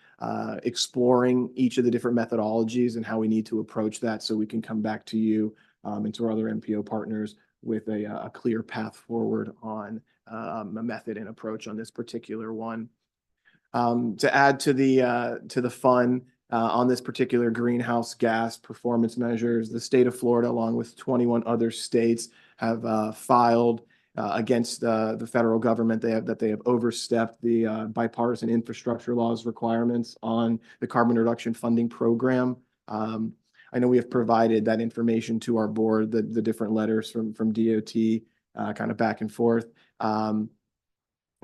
exploring each of the different methodologies and how we need to approach that so we can come back to you and to our other MPO partners with a clear path forward on a method and approach on this particular one. To add to the fun, on this particular greenhouse gas performance measures, the state of Florida, along with 21 other states, have filed against the federal government. They have overstepped the bipartisan infrastructure laws requirements on the carbon reduction funding program. I know we have provided that information to our board, the different letters from DOT, kind of back and forth.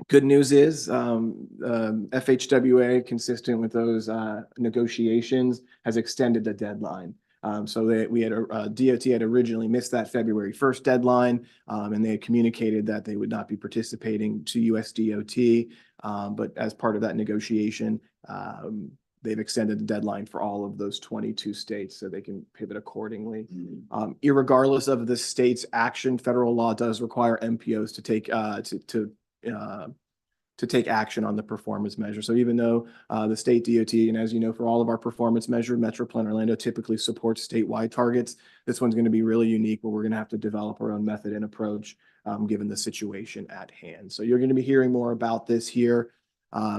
Good news is FHWA, consistent with those negotiations, has extended the deadline. So we had, DOT had originally missed that February 1st deadline, and they had communicated that they would not be participating to US DOT. But as part of that negotiation, they've extended the deadline for all of those 22 states so they can pivot accordingly. Irregardless of the state's action, federal law does require MPOs to take to take action on the performance measure. So even though the state DOT, and as you know, for all of our performance measure, Metroplan Orlando typically supports statewide targets. This one's going to be really unique, but we're going to have to develop our own method and approach given the situation at hand. So you're going to be hearing more about this here.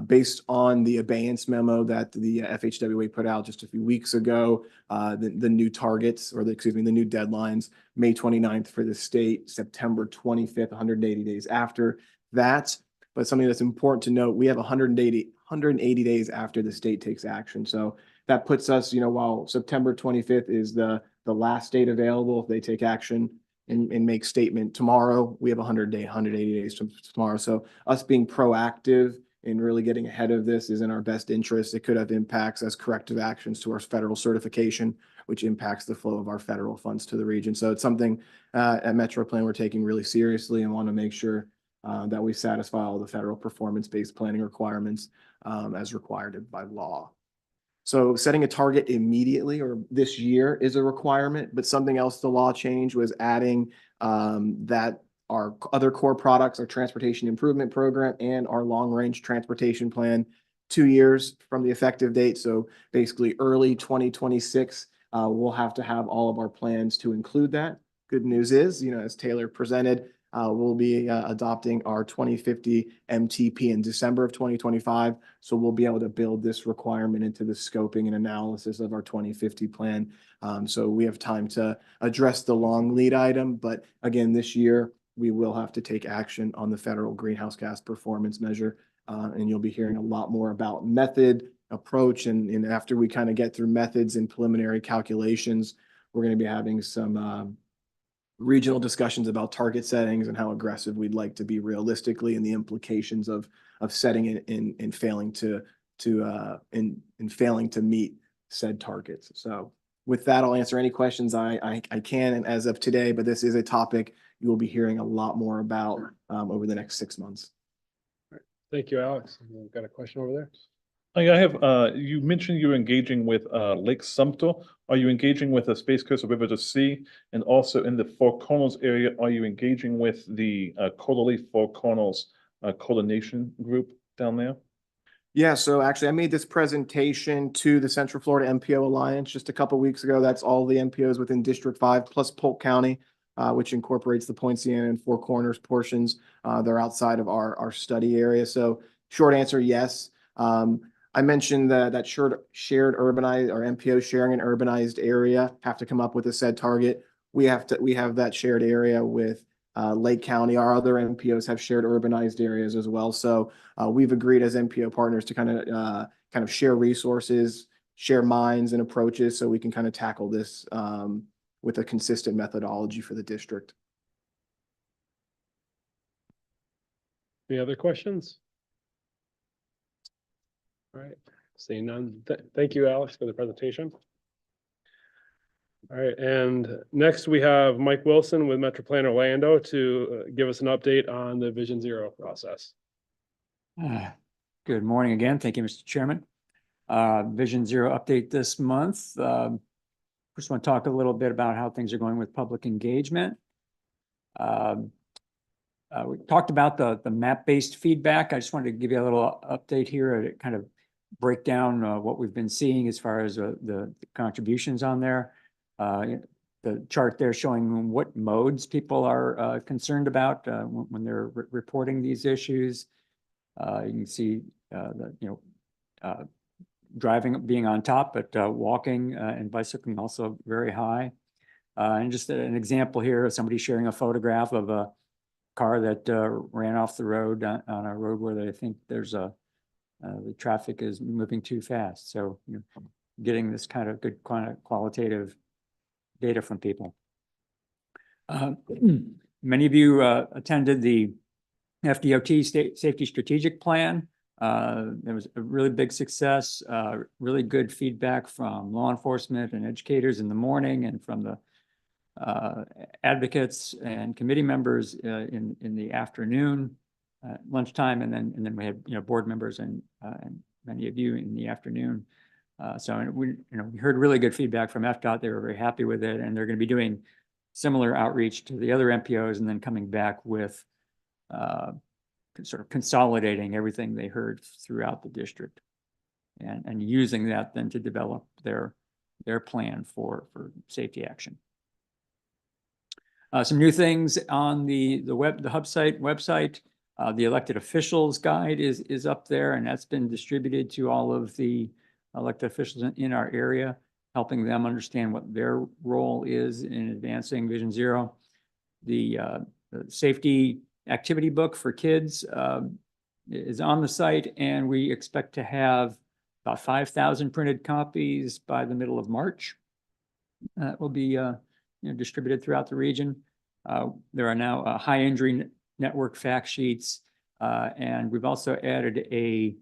Based on the abeyance memo that the FHWA put out just a few weeks ago, the new targets, or the new deadlines, May 29th for the state, September 25th, 180 days after that. But something that's important to note, we have 180 days after the state takes action. So that puts us, while September 25th is the last date available, if they take action and make statement tomorrow, we have 180 days from tomorrow. So us being proactive and really getting ahead of this is in our best interest. It could have impacts as corrective actions to our federal certification, which impacts the flow of our federal funds to the region. So it's something at Metroplan we're taking really seriously and want to make sure that we satisfy all the federal performance-based planning requirements as required by law. So setting a target immediately or this year is a requirement, but something else the law changed was adding that our other core products, our transportation improvement program and our long-range transportation plan, 2 years from the effective date. So basically early 2026, we'll have to have all of our plans to include that. Good news is, as Taylor presented, we'll be adopting our 2050 MTP in December of 2025. So we'll be able to build this requirement into the scoping and analysis of our 2050 plan. So we have time to address the long lead item. But again, this year, we will have to take action on the federal greenhouse gas performance measure. And you'll be hearing a lot more about method, approach, and after we kind of get through methods and preliminary calculations, we're going to be having some regional discussions about target settings and how aggressive we'd like to be realistically, and the implications of setting it and failing to meet said targets. So with that, I'll answer any questions I can, and as of today, but this is a topic you will be hearing a lot more about over the next 6 months. Thank you, Alex. We've got a question over there. I have, you mentioned you're engaging with Lake Sumter. Are you engaging with the Space Coast River to Sea? And also in the Four Corners area, are you engaging with the Coda Leaf Four Corners coordination group down there? Yeah, so actually I made this presentation to the Central Florida MPO Alliance just a couple of weeks ago. That's all the MPOs within District 5 plus Polk County, which incorporates the Poinciana and Four Corners portions. They're outside of our study area. So short answer, yes. I mentioned that shared urbanized or MPO sharing an urbanized area have to come up with a said target. We have that shared area with Lake County. Our other MPOs have shared urbanized areas as well. So we've agreed as MPO partners to kind of share resources, share minds and approaches, so we can kind of tackle this with a consistent methodology for the district. Any other questions? All right, seeing none. Thank you, Alex, for the presentation. All right, and next we have Mike Wilson with Metroplan Orlando to give us an update on the Vision Zero process. Good morning again. Thank you, Mr. Chairman. Vision Zero update this month. First, want to talk a little bit about how things are going with public engagement. We talked about the map-based feedback. I just wanted to give you a little update here to kind of break down what we've been seeing as far as the contributions on there. The chart there showing what modes people are concerned about when they're reporting these issues. You can see driving being on top, but walking and bicycling also very high. And just an example here of somebody sharing a photograph of a car that ran off the road on a road where they think there's the traffic is moving too fast. So getting this kind of good qualitative data from people. Many of you attended the FDOT State Safety Strategic Plan There was a really big success, really good feedback from law enforcement and educators in the morning and from the advocates and committee members in the afternoon, lunchtime, and then we had, board members and many of you in the afternoon. So we heard really good feedback from FDOT. They were very happy with it, and they're going to be doing similar outreach to the other MPOs and then coming back with sort of consolidating everything they heard throughout the district and using that then to develop their plan for safety action. Some new things on the hub website. The elected officials guide is up there, and that's been distributed to all of the elected officials in our area, helping them understand what their role is in advancing Vision Zero. The safety activity book for kids is on the site, and we expect to have about 5,000 printed copies by the middle of March. Will be distributed throughout the region. There are now high injury network fact sheets, and we've also added a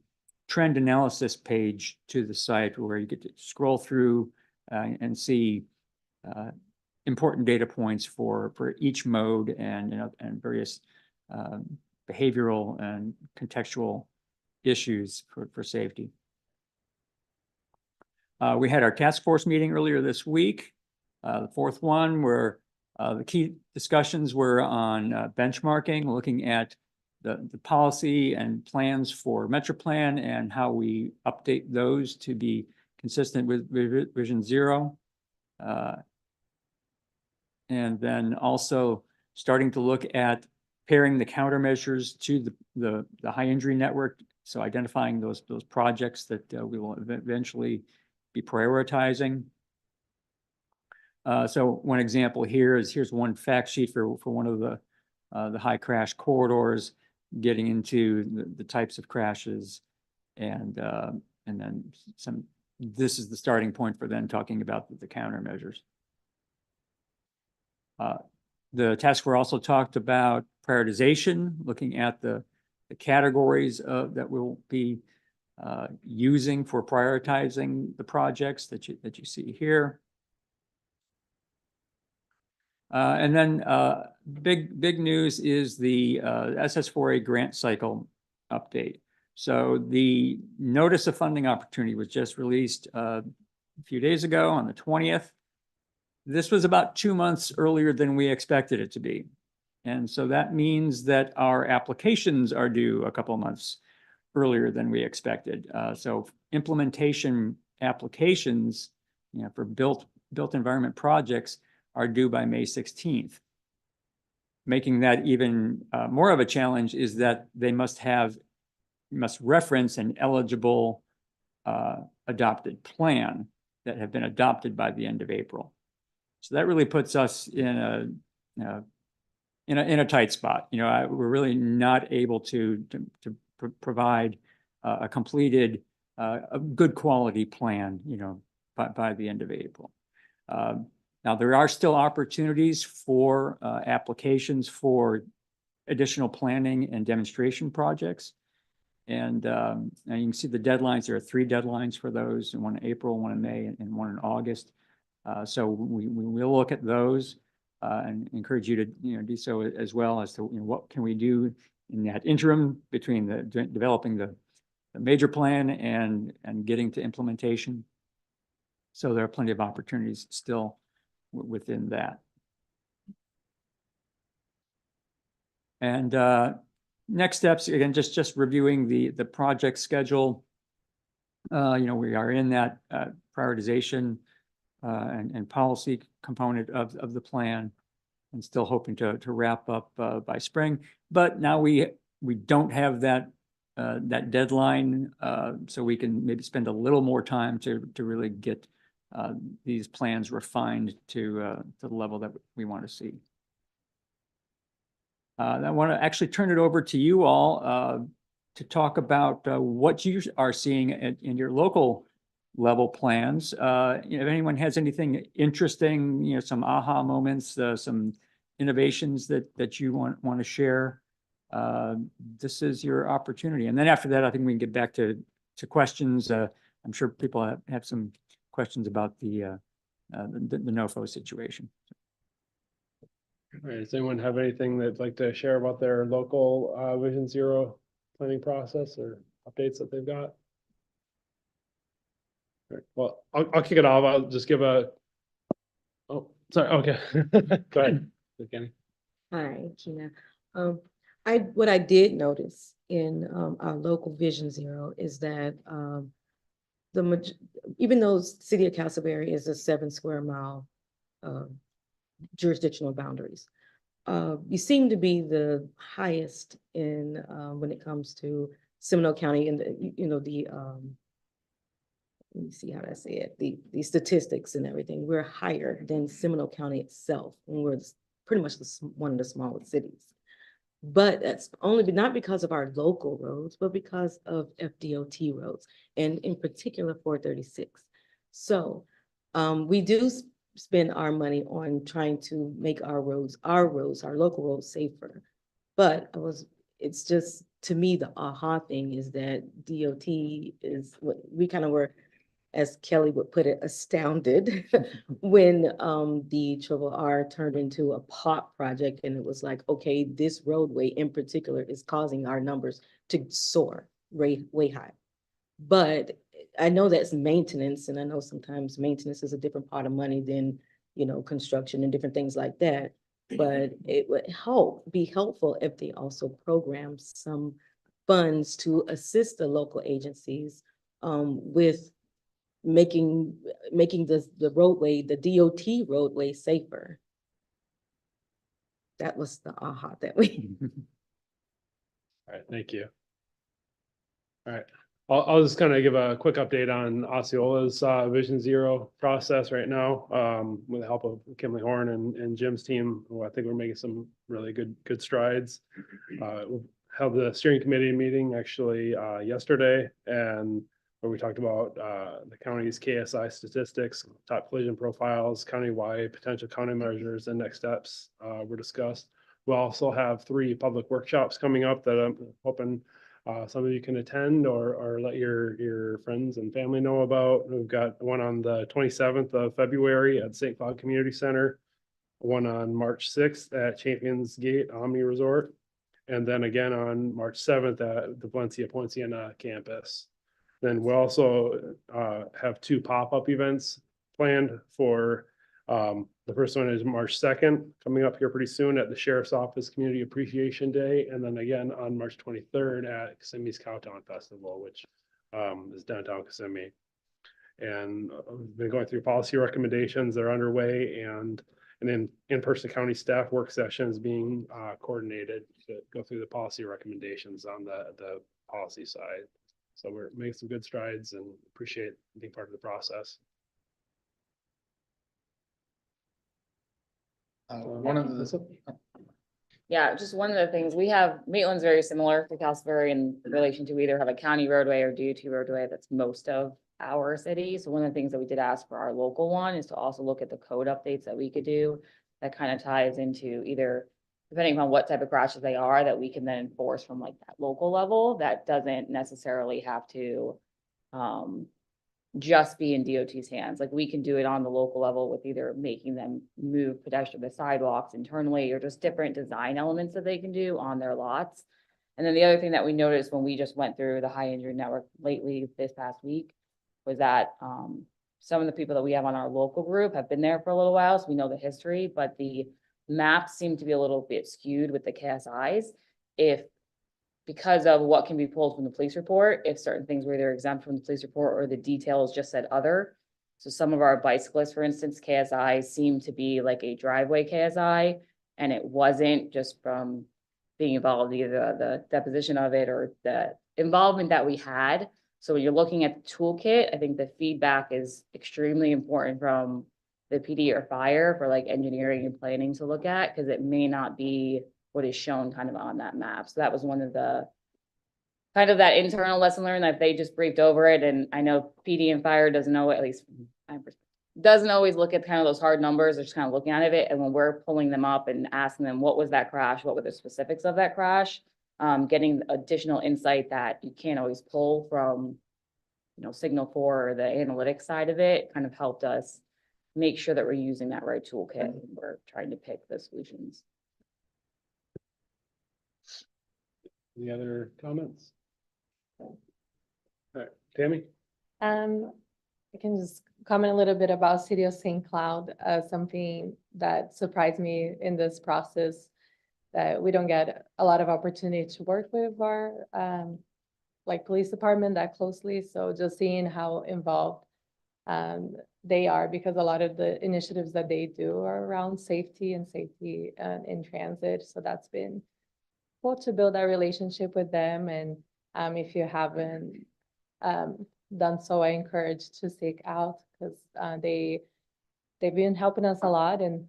trend analysis page to the site where you get to scroll through and see important data points for each mode and various behavioral and contextual issues for safety. We had our task force meeting earlier this week, the fourth one, where the key discussions were on benchmarking, looking at the policy and plans for MetroPlan and how we update those to be consistent with Vision Zero. And then also starting to look at pairing the countermeasures to the high injury network. So identifying those projects that we will eventually be prioritizing. So one example here is here's one fact sheet for one of the high crash corridors, getting into the types of crashes, and then some. This is the starting point for then talking about the countermeasures. The task force also talked about prioritization, looking at the categories that we'll be using for prioritizing the projects that you see here. And then big news is the SS4A grant cycle update. So the notice of funding opportunity was just released a few days ago on the 20th. This was about 2 months earlier than we expected it to be. And so that means that our applications are due a couple of months earlier than we expected. So implementation applications, for built environment projects are due by May 16th. Making that even more of a challenge is that they must reference an eligible adopted plan that have been adopted by the end of April. So that really puts us in a tight spot. We're really not able to provide a completed, a good quality plan, by the end of April. Now, there are still opportunities for applications for additional planning and demonstration projects. And you can see the deadlines. There are 3 deadlines for those, one in April, one in May, and one in August. So we will look at those and encourage you to do so as well, as to what can we do in that interim between developing the major plan and getting to implementation. So there are plenty of opportunities still within that. And next steps, again, just reviewing the project schedule. We are in that prioritization and policy component of the plan, and still hoping to wrap up by spring. But now we don't have that deadline, so we can maybe spend a little more time to really get these plans refined to the level that we want to see. I want to actually turn it over to you all to talk about what you are seeing in your local level plans. If anyone has anything interesting, some aha moments, some innovations that you want to share, this is your opportunity. And then after that, I think we can get back to questions. I'm sure people have some questions about the NOFO situation. All right, does anyone have anything they'd like to share about their local Vision Zero planning process or updates that they've got? All right, well, I'll kick it off. I'll just give a, oh, sorry, okay. Go ahead, Kenny. Hi, Kina. What I did notice in our local Vision Zero is that even though City of Castleberry is a 7 square mile jurisdictional boundaries, you seem to be the highest in when it comes to Seminole County and let me see how to say it, the statistics and everything. We're higher than Seminole County itself, and we're pretty much one of the smallest cities. But that's only not because of our local roads, but because of FDOT roads, and in particular 436. So we do spend our money on trying to make our local roads safer. But it's just, to me, the aha thing is that DOT is what we kind of were, as Kelly would put it, astounded when the RRR turned into a POP project, and it was like, okay, this roadway in particular is causing our numbers to soar way high. But I know that's maintenance, and I know sometimes maintenance is a different pot of money than, construction and different things like that. But it would be helpful if they also program some funds to assist the local agencies with making the roadway, the DOT roadway, safer. That was the aha that we. All right, thank you. All right, I'll just kind of give a quick update on Osceola's Vision Zero process right now, with the help of Kimberly Horn and Jim's team, who I think we're making some really good strides. We held the steering committee meeting actually yesterday, and where we talked about the county's KSI statistics, top collision profiles, countywide potential county measures, and next steps were discussed. We'll also have 3 public workshops coming up that I'm hoping some of you can attend or let your friends and family know about. We've got one on the 27th of February at St. Cloud Community Center, one on March 6th at Champions Gate Omni Resort, and then again on March 7th at the Valencia Poinciana campus. Then we'll also have 2 pop-up events planned for, the first one is March 2nd, coming up here pretty soon at the Sheriff's Office Community Appreciation Day. And then again on March 23rd at Kissimmee's Cowtown Festival, which is downtown Kissimmee. And we've been going through policy recommendations that are underway, and then in-person county staff work sessions being coordinated to go through the policy recommendations on the policy side. So we're making some good strides and appreciate being part of the process. Yeah, just one of the things we have, Maitland's very similar to Castleberry in relation to either have a county roadway or DOT roadway. That's most of our city. So one of the things that we did ask for our local one is to also look at the code updates that we could do that kind of ties into either, depending on what type of crashes they are, that we can then enforce from like that local level. That doesn't necessarily have to just be in DOT's hands. Like we can do it on the local level with either making them move pedestrian the sidewalks internally or just different design elements that they can do on their lots. And then the other thing that we noticed when we just went through the high injury network lately this past week was that some of the people that we have on our local group have been there for a little while, so we know the history, but the maps seem to be a little bit skewed with the KSIs. Because of what can be pulled from the police report, if certain things were either exempt from the police report or the details just said other. So some of our bicyclists, for instance, KSI seemed to be like a driveway KSI, and it wasn't just from being involved, either the deposition of it or the involvement that we had. So when you're looking at the toolkit, I think the feedback is extremely important from the PD or fire for like engineering and planning to look at, because it may not be what is shown kind of on that map. So that was one of the kind of that internal lesson learned, that they just briefed over it. And I know PD and fire doesn't know, at least from my perspective, doesn't always look at kind of those hard numbers. They're just kind of looking at it. And when we're pulling them up and asking them, what was that crash? What were the specifics of that crash? getting additional insight that you can't always pull from, Signal 4 or the analytics side of it kind of helped us make sure that we're using that right toolkit. when We're trying to pick the solutions. Any other comments? All right, Tammy? I can just comment a little bit about City of St. Cloud, something that surprised me in this process, that we don't get a lot of opportunity to work with our, like police department that closely. So just seeing how involved they are, because a lot of the initiatives that they do are around safety and safety in transit. So that's been cool to build that relationship with them. And if you haven't done so, I encourage to seek out, because they've been helping us a lot and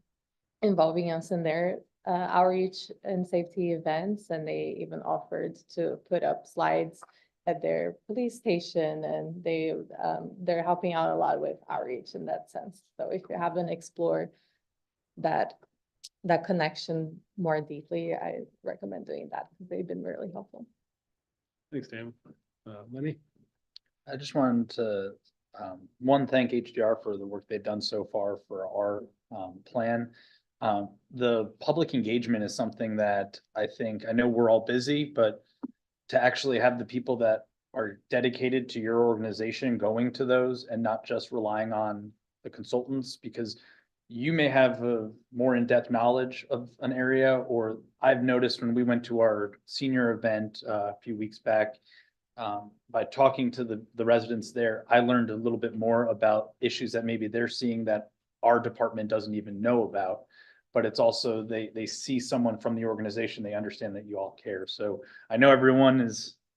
involving us in their outreach and safety events. And they even offered to put up slides at their police station, and they're helping out a lot with outreach in that sense. So if you haven't explored that connection more deeply, I recommend doing that, because they've been really helpful. Thanks, Tam. Lenny? I just wanted to, one, thank HDR for the work they've done so far for our plan. The public engagement is something that I know we're all busy, but to actually have the people that are dedicated to your organization going to those and not just relying on the consultants, because you may have a more in-depth knowledge of an area, or I've noticed when we went to our senior event a few weeks back, by talking to the residents there, I learned a little bit more about issues that maybe they're seeing that our department doesn't even know about. But it's also, they see someone from the organization, they understand that you all care. So I know everyone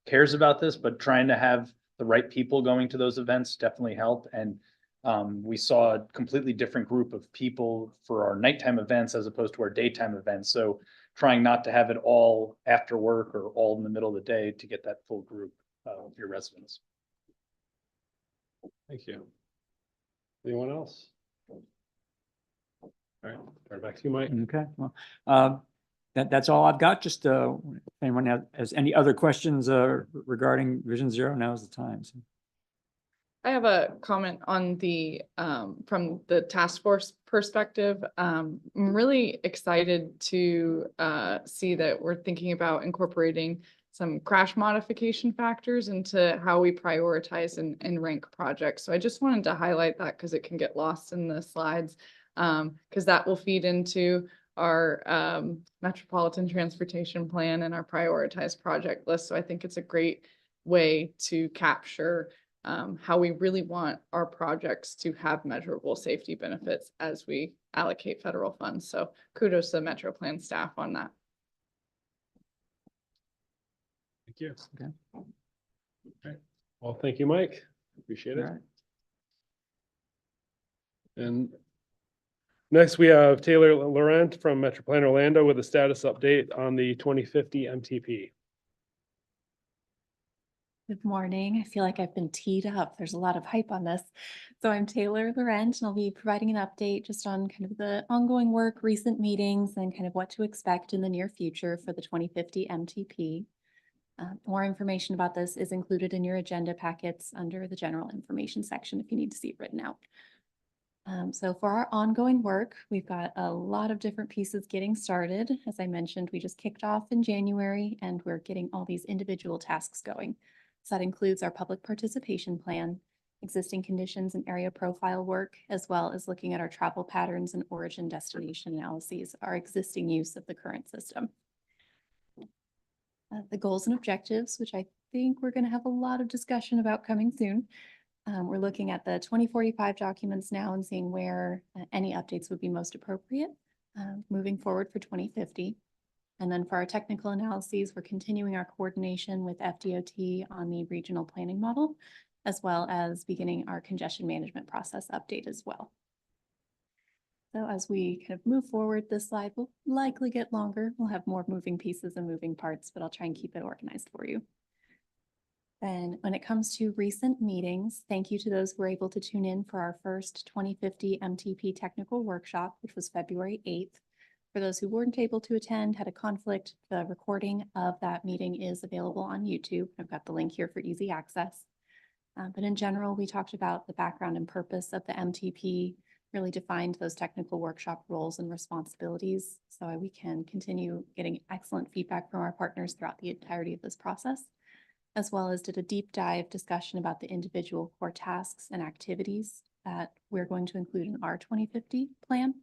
cares about this, but trying to have the right people going to those events definitely help. And we saw a completely different group of people for our nighttime events as opposed to our daytime events. So trying not to have it all after work or all in the middle of the day to get that full group of your residents. Thank you. Anyone else? All right, turn it back to you, Mike. Okay, well, that's all I've got. Just if anyone has any other questions regarding Vision Zero, now is the time. So. I have a comment on the, from the task force perspective. I'm really excited to see that we're thinking about incorporating some crash modification factors into how we prioritize and rank projects. So I just wanted to highlight that because it can get lost in the slides, because that will feed into our metropolitan transportation plan and our prioritized project list. So I think it's a great way to capture how we really want our projects to have measurable safety benefits as we allocate federal funds. So kudos to the Metro Plan staff on that. Thank you. Okay. All right. Well, thank you, Mike. Appreciate it. All right. And next we have Taylor Laurent from Metro Plan Orlando with a status update on the 2050 MTP. Good morning. I feel like I've been teed up. There's a lot of hype on this. So I'm Taylor Laurent, and I'll be providing an update just on kind of the ongoing work, recent meetings, and kind of what to expect in the near future for the 2050 MTP. More information about this is included in your agenda packets under the general information section if you need to see it written out. So for our ongoing work, we've got a lot of different pieces getting started. As I mentioned, we just kicked off in January, and we're getting all these individual tasks going. So that includes our public participation plan, existing conditions and area profile work, as well as looking at our travel patterns and origin destination analyses, our existing use of the current system. The goals and objectives, which I think we're going to have a lot of discussion about coming soon. We're looking at the 2045 documents now and seeing where any updates would be most appropriate moving forward for 2050. And then for our technical analyses, we're continuing our coordination with FDOT on the regional planning model, as well as beginning our congestion management process update as well. So as we kind of move forward, this slide will likely get longer. We'll have more moving pieces and moving parts, but I'll try and keep it organized for you. And when it comes to recent meetings, thank you to those who were able to tune in for our first 2050 MTP technical workshop, which was February 8th. For those who weren't able to attend, had a conflict, the recording of that meeting is available on YouTube. I've got the link here for easy access. But in general, we talked about the background and purpose of the MTP, really defined those technical workshop roles and responsibilities so we can continue getting excellent feedback from our partners throughout the entirety of this process, as well as did a deep dive discussion about the individual core tasks and activities that we're going to include in our 2050 plan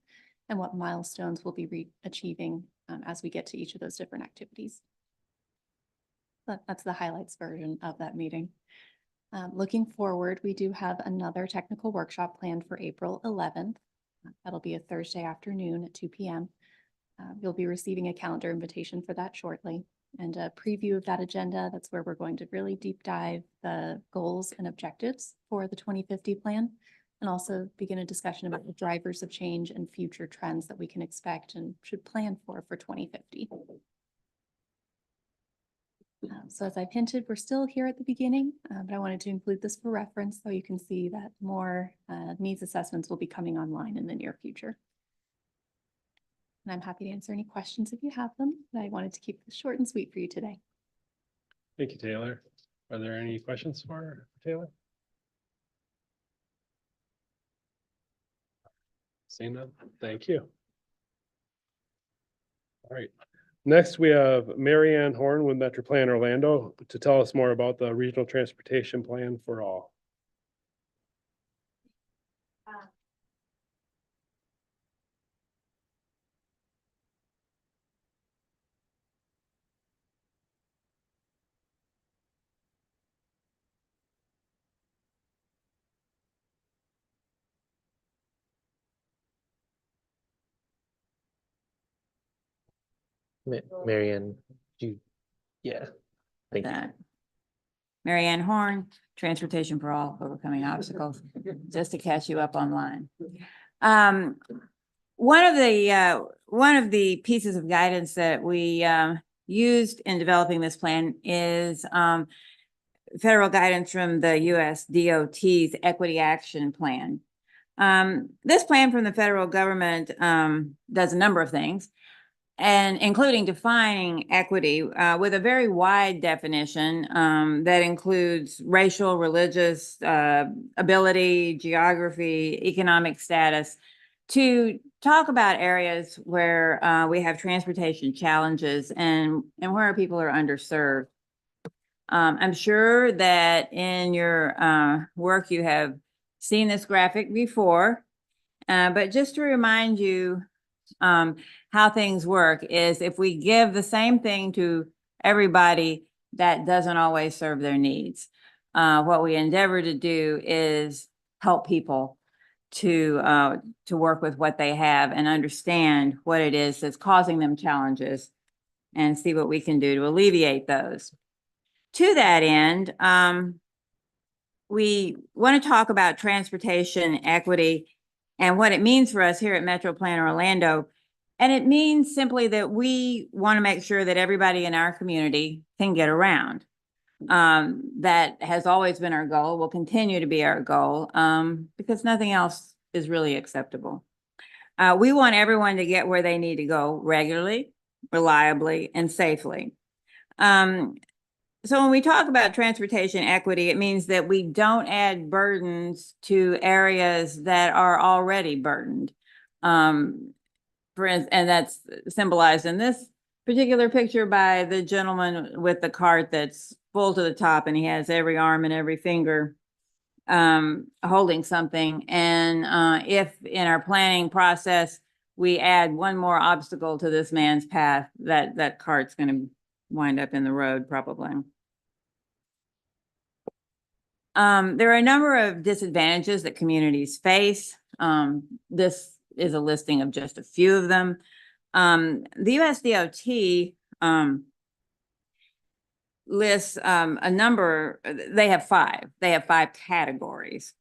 and what milestones we'll be achieving as we get to each of those different activities. But that's the highlights version of that meeting. Looking forward, we do have another technical workshop planned for April 11th. That'll be a Thursday afternoon at 2 p.m. You'll be receiving a calendar invitation for that shortly. And a preview of that agenda, that's where we're going to really deep dive the goals and objectives for the 2050 plan, and also begin a discussion about the drivers of change and future trends that we can expect and should plan for 2050. So as I've hinted, we're still here at the beginning, but I wanted to include this for reference so you can see that more needs assessments will be coming online in the near future. And I'm happy to answer any questions if you have them, but I wanted to keep this short and sweet for you today. Thank you, Taylor. Are there any questions for Taylor? Seeing none, thank you. All right. Next, we have Mary Ann Horn with Metro Plan Orlando to tell us more about the regional transportation plan for all. Marianne, yeah. Thank you. That. Mary Ann Horn, Transportation for All, Overcoming Obstacles, just to catch you up online. One of the pieces of guidance that we used in developing this plan is federal guidance from the US DOT's Equity Action Plan. This plan from the federal government does a number of things, and including defining equity with a very wide definition that includes racial, religious, ability, geography, economic status, to talk about areas where we have transportation challenges and where people are underserved. I'm sure that in your work you have seen this graphic before, but just to remind you how things work is if we give the same thing to everybody, that doesn't always serve their needs. What we endeavor to do is help people to work with what they have and understand what it is that's causing them challenges and see what we can do to alleviate those. To that end, we want to talk about transportation equity and what it means for us here at Metro Plan Orlando. And it means simply that we want to make sure that everybody in our community can get around. That has always been our goal, will continue to be our goal, because nothing else is really acceptable. We want everyone to get where they need to go regularly, reliably, and safely. So when we talk about transportation equity, it means that we don't add burdens to areas that are already burdened. For instance, and that's symbolized in this particular picture by the gentleman with the cart that's full to the top, and he has every arm and every finger holding something. And if in our planning process we add one more obstacle to this man's path, that cart's going to wind up in the road probably. There are a number of disadvantages that communities face. This is a listing of just a few of them. The USDOT lists a number, they have five categories: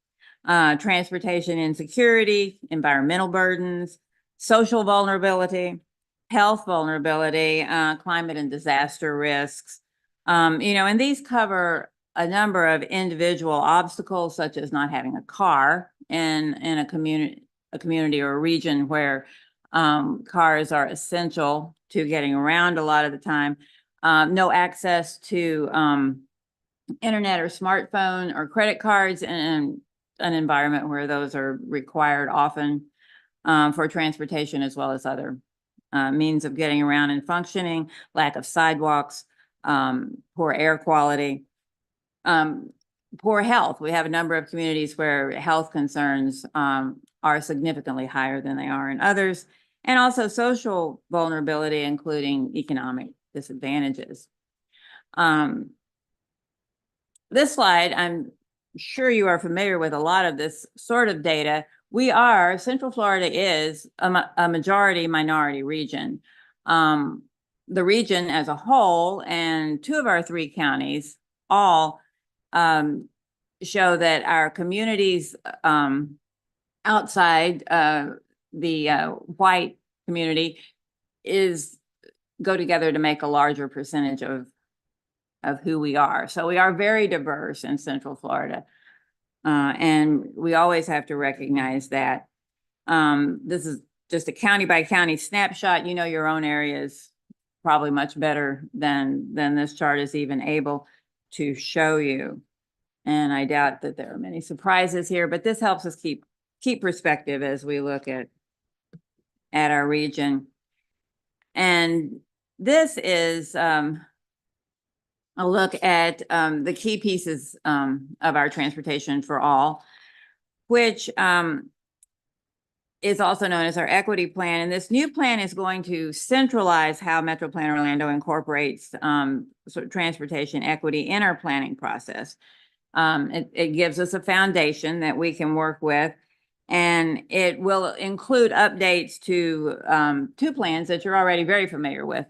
transportation insecurity, environmental burdens, social vulnerability, health vulnerability, climate and disaster risks. And these cover a number of individual obstacles, such as not having a car in a community or a region where Cars are essential to getting around a lot of the time. No access to internet or smartphone or credit cards in an environment where those are required often for transportation as well as other means of getting around and functioning, lack of sidewalks, poor air quality, poor health. We have a number of communities where health concerns are significantly higher than they are in others, and also social vulnerability, including economic disadvantages. This slide, I'm sure you are familiar with a lot of this sort of data. Central Florida is a majority minority region. The region as a whole and 2 of our 3 counties all show that our communities outside the white community go together to make a larger percentage of who we are. So we are very diverse in Central Florida. And we always have to recognize that. This is just a county by county snapshot. You know your own area is probably much better than this chart is even able to show you. And I doubt that there are many surprises here, but this helps us keep perspective as we look at our region. And this is a look at the key pieces of our Transportation for All, which is also known as our equity plan. And this new plan is going to centralize how Metro Plan Orlando incorporates sort of transportation equity in our planning process. It gives us a foundation that we can work with, and it will include updates to 2 plans that you're already very familiar with,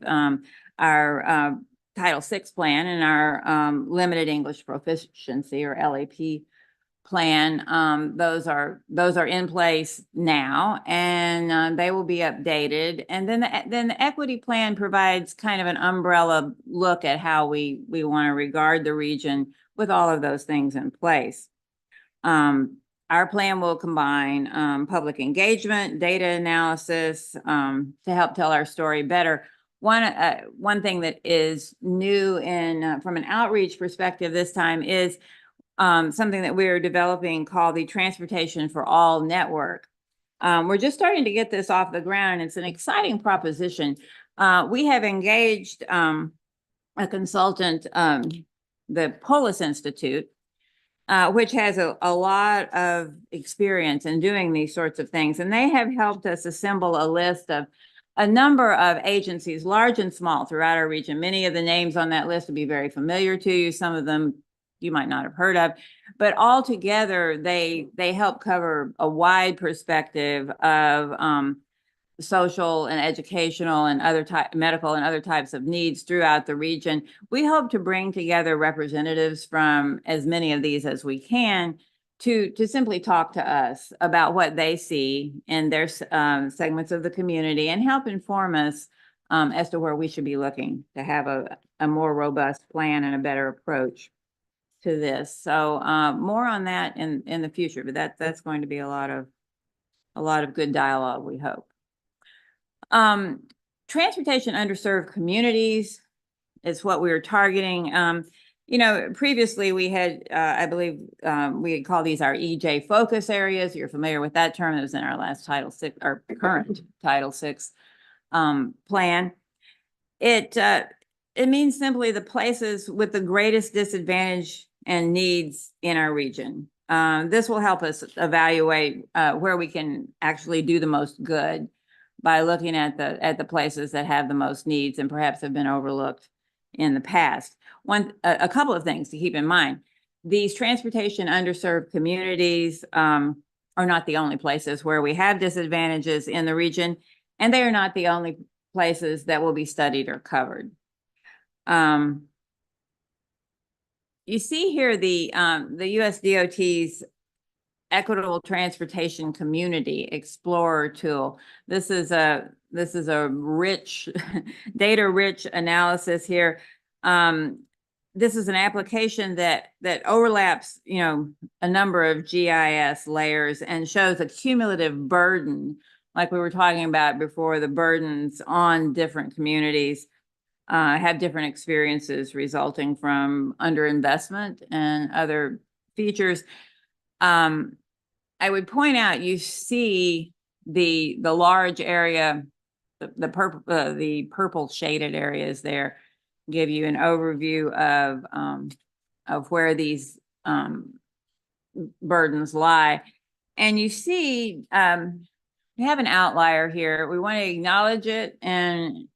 our Title VI plan and our Limited English Proficiency or LAP plan. Those are in place now, and they will be updated. And then the equity plan provides kind of an umbrella look at how we want to regard the region with all of those things in place. Our plan will combine public engagement, data analysis to help tell our story better. One thing that is new from an outreach perspective this time is something that we're developing called the Transportation for All Network. We're just starting to get this off the ground, and it's an exciting proposition. We have engaged a consultant, the Polis Institute, which has a lot of experience in doing these sorts of things. And they have helped us assemble a list of a number of agencies, large and small, throughout our region. Many of the names on that list will be very familiar to you. Some of them you might not have heard of, but all together they help cover a wide perspective of social and educational and medical and other types of needs throughout the region. We hope to bring together representatives from as many of these as we can to simply talk to us about what they see in their segments of the community and help inform us as to where we should be looking to have a more robust plan and a better approach to this. So more on that in the future, but that's going to be a lot of good dialogue, we hope. Transportation underserved communities is what we were targeting. Previously we had, I believe, we had called these our EJ focus areas. You're familiar with that term. It was in our last Title VI, our current Title VI plan. It means simply the places with the greatest disadvantage and needs in our region. This will help us evaluate where we can actually do the most good by looking at the places that have the most needs and perhaps have been overlooked in the past. A couple of things to keep in mind. These transportation underserved communities are not the only places where we have disadvantages in the region, and they are not the only places that will be studied or covered. You see here the US DOT's Equitable Transportation Community Explorer tool. This is a rich, data-rich analysis here. This is an application that overlaps, a number of GIS layers and shows a cumulative burden like we were talking about before, the burdens on different communities have different experiences resulting from underinvestment and other features. I would point out, you see the large area, the purple shaded areas there give you an overview of where these burdens lie. And you see, we have an outlier here. We want to acknowledge it, and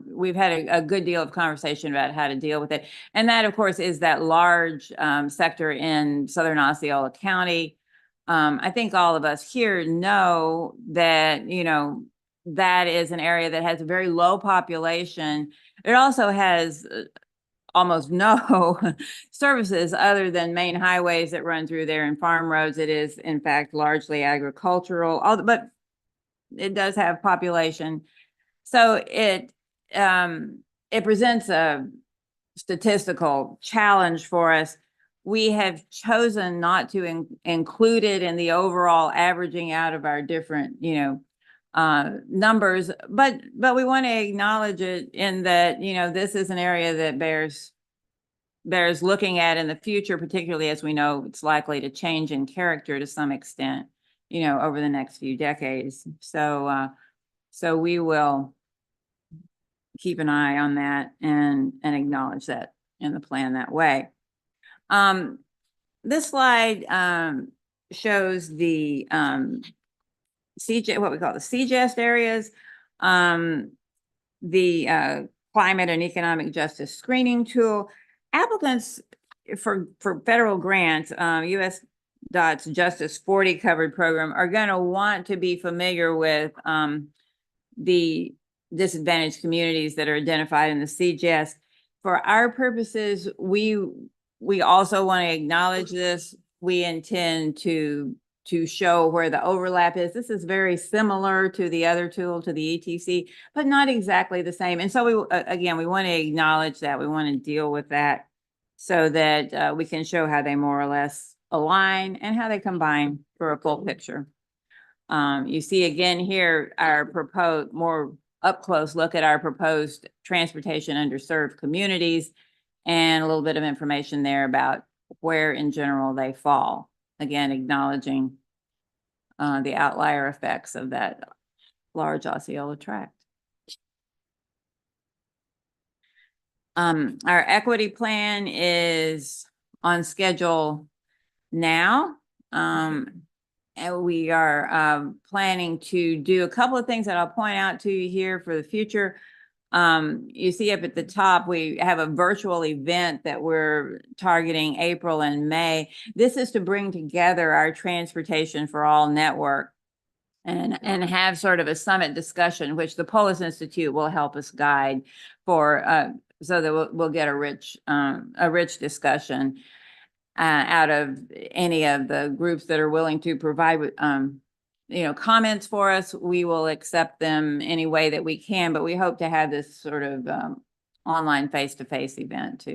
we've had a good deal of conversation about how to deal with it. And that, of course, is that large sector in southern Osceola County. I think all of us here know that, you know, that is an area that has a very low population. It also has almost no services other than main highways that run through there and farm roads. It is, in fact, largely agricultural, but it does have population. So it presents a statistical challenge for us. We have chosen not to include it in the overall averaging out of our different, you know, numbers, but we want to acknowledge it in that, you know, this is an area that bears looking at in the future, particularly as we know it's likely to change in character to some extent, you know, over the next few decades. So we will keep an eye on that and acknowledge that in the plan that way. This slide shows the what we call the CGEST areas, the climate and economic justice screening tool. Applicants for federal grants, US DOT's Justice 40 covered program, are going to want to be familiar with the disadvantaged communities that are identified in the CGEST. For our purposes, we also want to acknowledge this. We intend to show where the overlap is. This is very similar to the other tool, to the ETC, but not exactly the same. And so we want to acknowledge that. We want to deal with that so that we can show how they more or less align and how they combine for a full picture. You see again here our proposed, more up close look at our proposed transportation underserved communities, and a little bit of information there about where in general they fall. Again, acknowledging the outlier effects of that large Osceola tract. Our equity plan is on schedule now. And we are planning to do a couple of things that I'll point out to you here for the future. You see up at the top, we have a virtual event that we're targeting April and May. This is to bring together our Transportation for All network and have sort of a summit discussion, which the Polis Institute will help us guide for, so that we'll get a rich discussion out of any of the groups that are willing to provide you know, comments for us. We will accept them any way that we can, but we hope to have this sort of online face-to-face event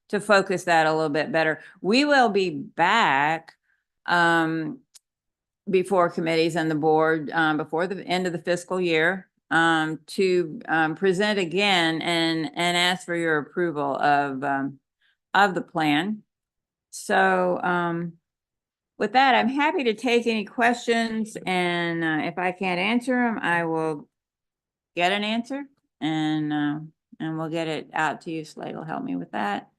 to focus that a little bit better. We will be back before committees and the board before the end of the fiscal year to present again and ask for your approval of the plan. So with that, I'm happy to take any questions, and if I can't answer them, I will get an answer, and we'll get it out to you. Slade will help me with that.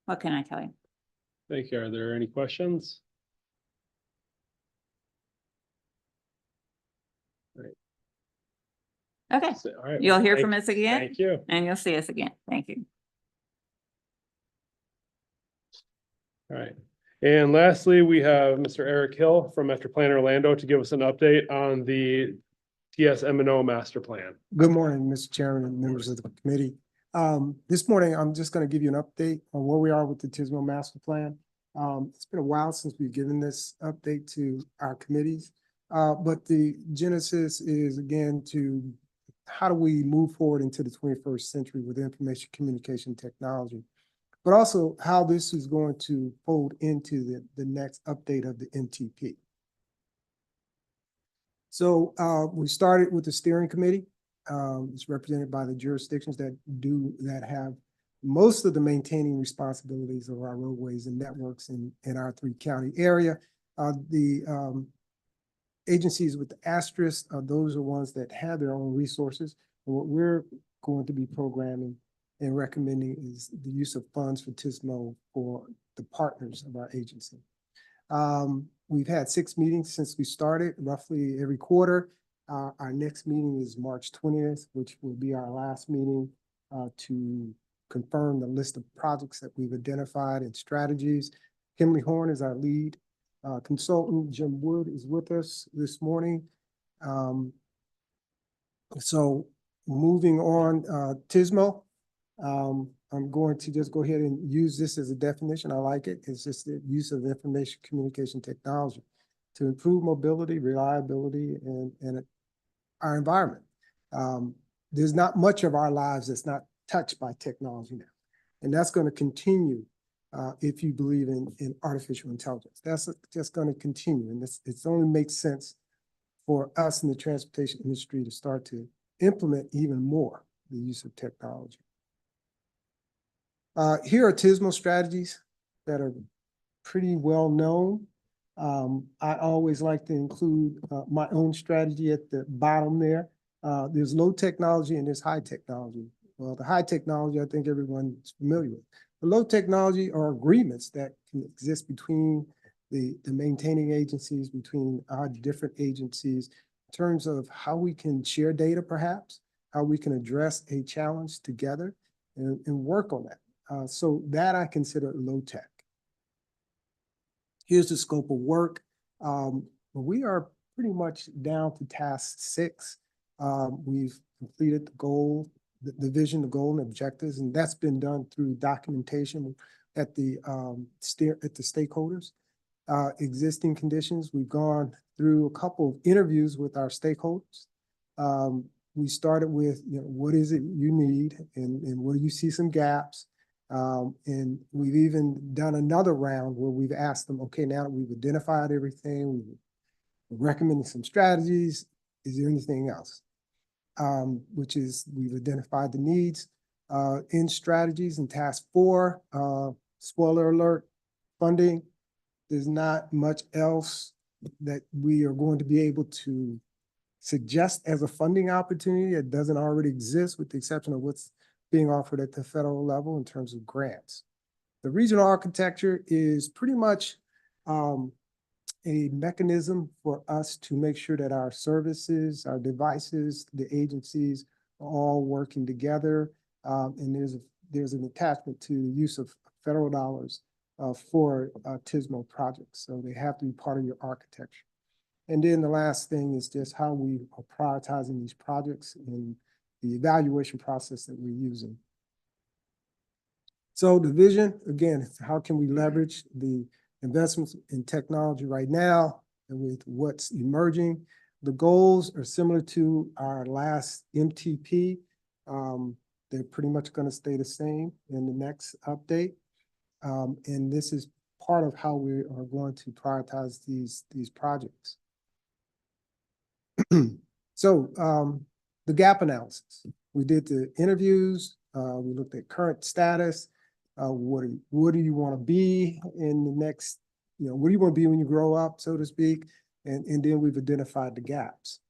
What can I tell you? Thank you. Are there any questions? Okay, All right. you'll hear Thank- from us again. Thank you. And you'll see us again. Thank you. All right. And lastly, we have Mr. Eric Hill from Metro Plan Orlando to give us an update on the TSM&O master plan. Good morning, Mr. Chairman and members of the committee. This morning, I'm just going to give you an update on where we are with the TSM master plan. It's been a while since we've given this update to our committees, but the genesis is again to how do we move forward into the 21st century with information communication technology, but also how this is going to fold into the next update of the MTP. So we started with the steering committee. It's represented by the jurisdictions that have most of the maintaining responsibilities of our roadways and networks in our 3-county area. The agencies with the asterisk, those are ones that have their own resources. And what we're going to be programming and recommending is the use of funds for TISMO for the partners of our agency. We've had 6 meetings since we started, roughly every quarter. Our next meeting is March 20th, which will be our last meeting to confirm the list of projects that we've identified and strategies. Kimberly Horn is our lead consultant. Jim Wood is with us this morning. So moving on, TISMO. I'm going to just go ahead and use this as a definition. I like it. It's just the use of information communication technology to improve mobility, reliability, and our environment. There's not much of our lives that's not touched by technology now. And that's going to continue if you believe in artificial intelligence. That's just going to continue. And it's only makes sense for us in the transportation industry to start to implement even more the use of technology. Here are TISMO strategies that are pretty well known. I always like to include my own strategy at the bottom there. There's low technology and there's high technology. Well, the high technology, I think everyone's familiar with. The low technology are agreements that can exist between the maintaining agencies, between our different agencies, in terms of how we can share data, perhaps, how we can address a challenge together and work on that. So that I consider low tech. Here's the scope of work. We are pretty much down to task 6. We've completed the goal, the vision, the goal and objectives, and that's been done through documentation at the stakeholders. Existing conditions, we've gone through a couple of interviews with our stakeholders. We started with, what is it you need and where you see some gaps. And we've even done another round where we've asked them, okay, now that we've identified everything, we've recommended some strategies, is there anything else? Which is we've identified the needs in strategies in task 4, spoiler alert, funding. There's not much else that we are going to be able to suggest as a funding opportunity that doesn't already exist, with the exception of what's being offered at the federal level in terms of grants. The regional architecture is pretty much a mechanism for us to make sure that our services, our devices, the agencies are all working together. And there's an attachment to the use of federal dollars for TISMO projects. So they have to be part of your architecture. And then the last thing is just how we are prioritizing these projects and the evaluation process that we're using. So the vision, again, how can we leverage the investments in technology right now and with what's emerging? The goals are similar to our last MTP. They're pretty much going to stay the same in the next update. And this is part of how we are going to prioritize these projects. So the gap analysis. We did the interviews. We looked at current status. What do you want to be in the next, what do you want to be when you grow up, so to speak? And then we've identified the gaps.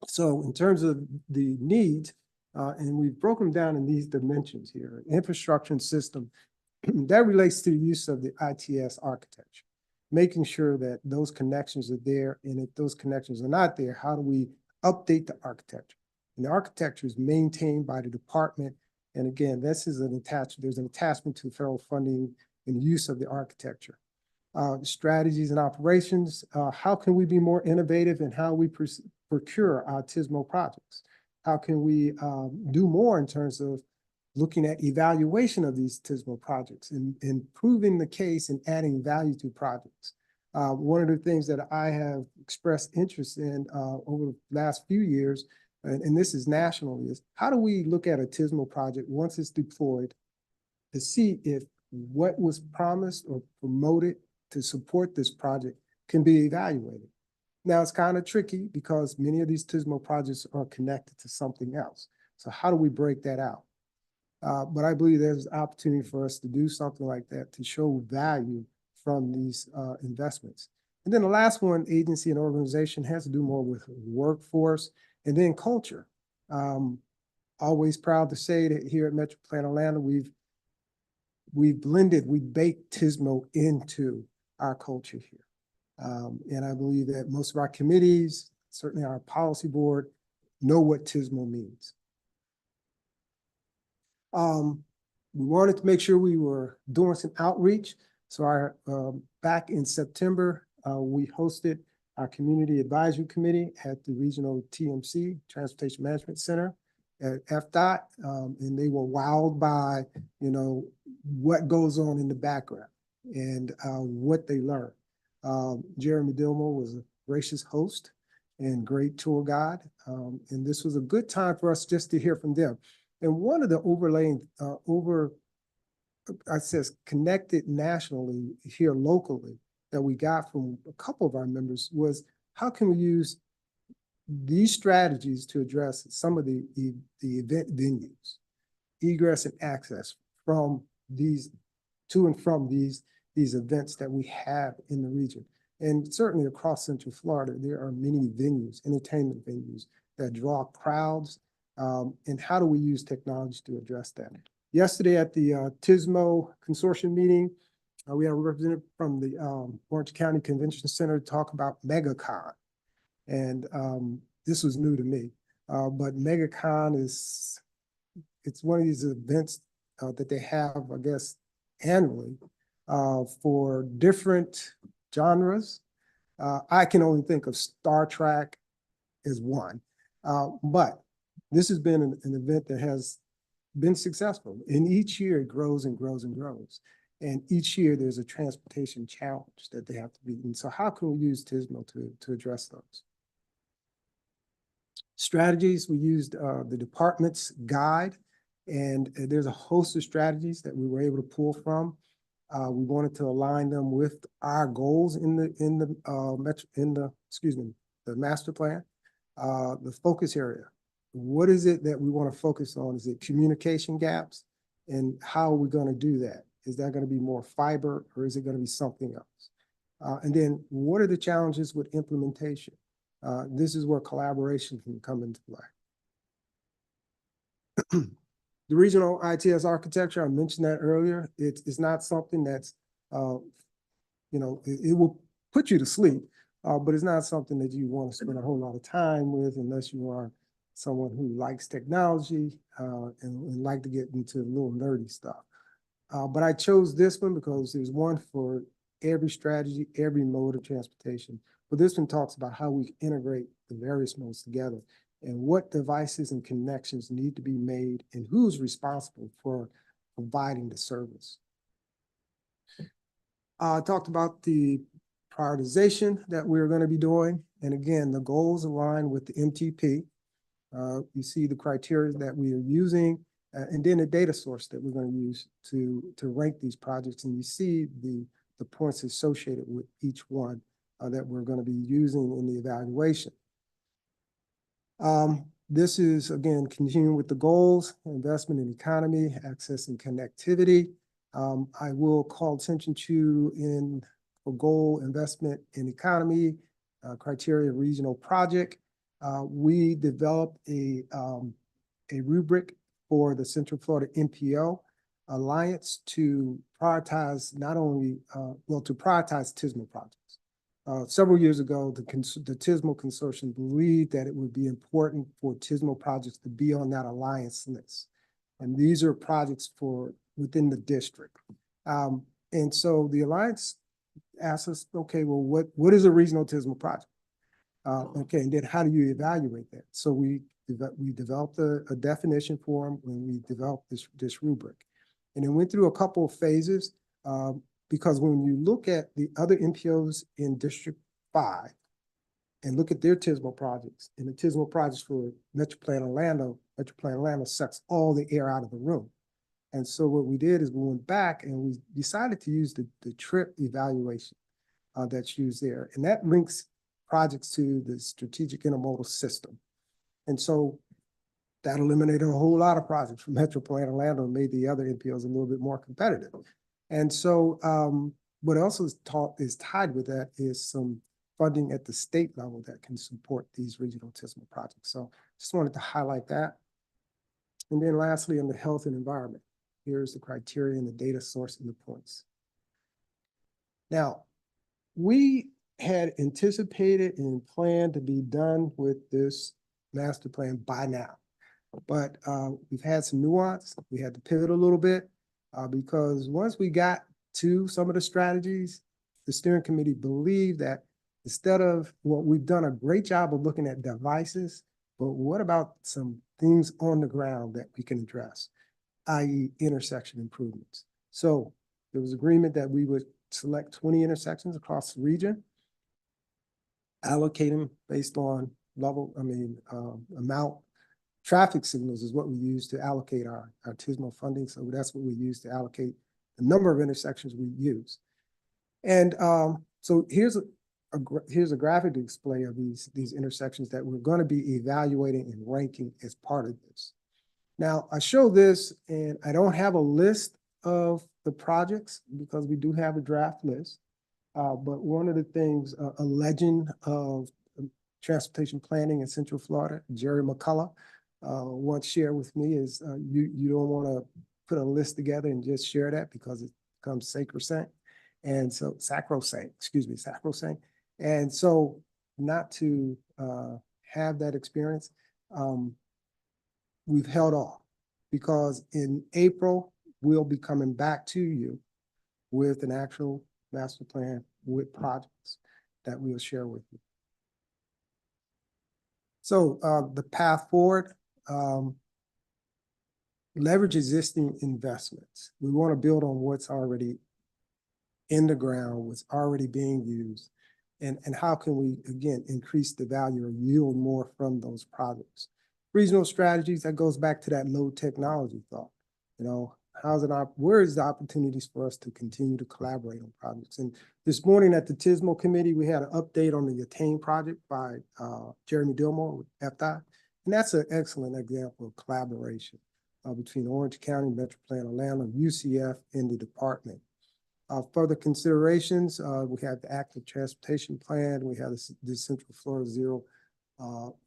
So in terms of the needs, and we've broken them down in these dimensions here, infrastructure and system, that relates to the use of the ITS architecture, making sure that those connections are there. And if those connections are not there, how do we update the architecture? And the architecture is maintained by the department. And again, this is there's an attachment to federal funding and use of the architecture. Strategies and operations, how can we be more innovative in how we procure our TISMO projects? How can we do more in terms of looking at evaluation of these TISMO projects and improving the case and adding value to projects? One of the things that I have expressed interest in over the last few years, and this is nationally, is how do we look at a TISMO project once it's deployed to see if what was promised or promoted to support this project can be evaluated? Now, it's kind of tricky because many of these TISMO projects are connected to something else. So how do we break that out? But I believe there's opportunity for us to do something like that to show value from these investments. And then the last one, agency and organization, has to do more with workforce and then culture. Always proud to say that here at Metro Plan Atlanta, we baked TISMO into our culture here. And I believe that most of our committees, certainly our policy board, know what TISMO means. We wanted to make sure we were doing some outreach. So back in September, we hosted our Community Advisory Committee at the Regional TMC, Transportation Management Center at FDOT. And they were wowed by, what goes on in the background and what they learned. Jeremy Dilmore was a gracious host and great tour guide. And this was a good time for us just to hear from them. And one of the connected nationally here locally that we got from a couple of our members was, how can we use these strategies to address some of the event venues, egress and access from these, to and from these events that we have in the region. And certainly across Central Florida, there are many venues, entertainment venues that draw crowds. And how do we use technology to address that? Yesterday at the TISMO consortium meeting, we had a representative from the Orange County Convention Center to talk about MegaCon. And this was new to me, but MegaCon it's one of these events that they have, I guess, annually for different genres. I can only think of Star Trek as one, but this has been an event that has been successful. And each year it grows and grows and grows. And each year there's a transportation challenge that they have to meet. And so how can we use TISMO to address those? Strategies, we used the department's guide, and there's a host of strategies that we were able to pull from. We wanted to align them with our goals in the master plan. The focus area. What is it that we want to focus on? Is it communication gaps? And how are we going to do that? Is that going to be more fiber, or is it going to be something else? And then what are the challenges with implementation? This is where collaboration can come into play. The regional ITS architecture, I mentioned that earlier. It's not something that's, it will put you to sleep, but it's not something that you want to spend a whole lot of time with unless you are someone who likes technology and like to get into a little nerdy stuff. But I chose this one because there's one for every strategy, every mode of transportation. But this one talks about how we integrate the various modes together and what devices and connections need to be made and who's responsible for providing the service. I talked about the prioritization that we're going to be doing. And again, the goals align with the MTP. You see the criteria that we are using, and then the data source that we're going to use to rank these projects. And you see the points associated with each one that we're going to be using in the evaluation. This is, again, continuing with the goals: investment in economy, access and connectivity. I will call attention to for goal investment in economy, criteria regional project. We developed a rubric for the Central Florida MPO Alliance to prioritize to prioritize TISMO projects. Several years ago, the TISMO consortium believed that it would be important for TISMO projects to be on that alliance list. And these are projects within the district. And so the alliance asked us, okay, well, what is a regional TISMO project? Okay, and then how do you evaluate that? So we developed a definition for them when we developed this rubric. And it went through a couple of phases because when you look at the other MPOs in District 5 and look at their TISMO projects, and the TISMO projects for Metro Plan Atlanta sucks all the air out of the room. And so what we did is we went back and we decided to use the trip evaluation that's used there. And that links projects to the strategic intermodal system. And so that eliminated a whole lot of projects from Metro Plan Orlando and made the other NPOs a little bit more competitive. And so what else is tied with that is some funding at the state level that can support these regional TISMA projects. So just wanted to highlight that. And then lastly, on the health and environment, here's the criteria and the data source and the points. Now, we had anticipated and planned to be done with this master plan by now. But we've had some nuance. We had to pivot a little bit because once we got to some of the strategies, the steering committee believed that instead of, well, we've done a great job of looking at devices, but what about some things on the ground that we can address, i.e. intersection improvements. So there was agreement that we would select 20 intersections across the region, allocate them based on amount. Traffic signals is what we use to allocate our TISMO funding. So that's what we use to allocate the number of intersections we use. And so here's a graphic display of these intersections that we're going to be evaluating and ranking as part of this. Now, I show this and I don't have a list of the projects because we do have a draft list. But one of the things, a legend of transportation planning in Central Florida, Jerry McCullough, once shared with me is you don't want to put a list together and just share that because it becomes sacrosanct. And so sacrosanct. And so not to have that experience, we've held off because in April, we'll be coming back to you with an actual master plan with projects that we'll share with you. So the path forward, leverage existing investments. We want to build on what's already in the ground, what's already being used, and how can we, again, increase the value or yield more from those projects. Regional strategies, that goes back to that low technology thought. You know, where is the opportunities for us to continue to collaborate on projects? And this morning at the TISMO committee, we had an update on the Attain project by Jeremy Dillmore with FDOT. And that's an excellent example of collaboration between Orange County, Metro Plan Orlando, UCF, and the department. Further considerations, we have the active transportation plan, we have the Central Florida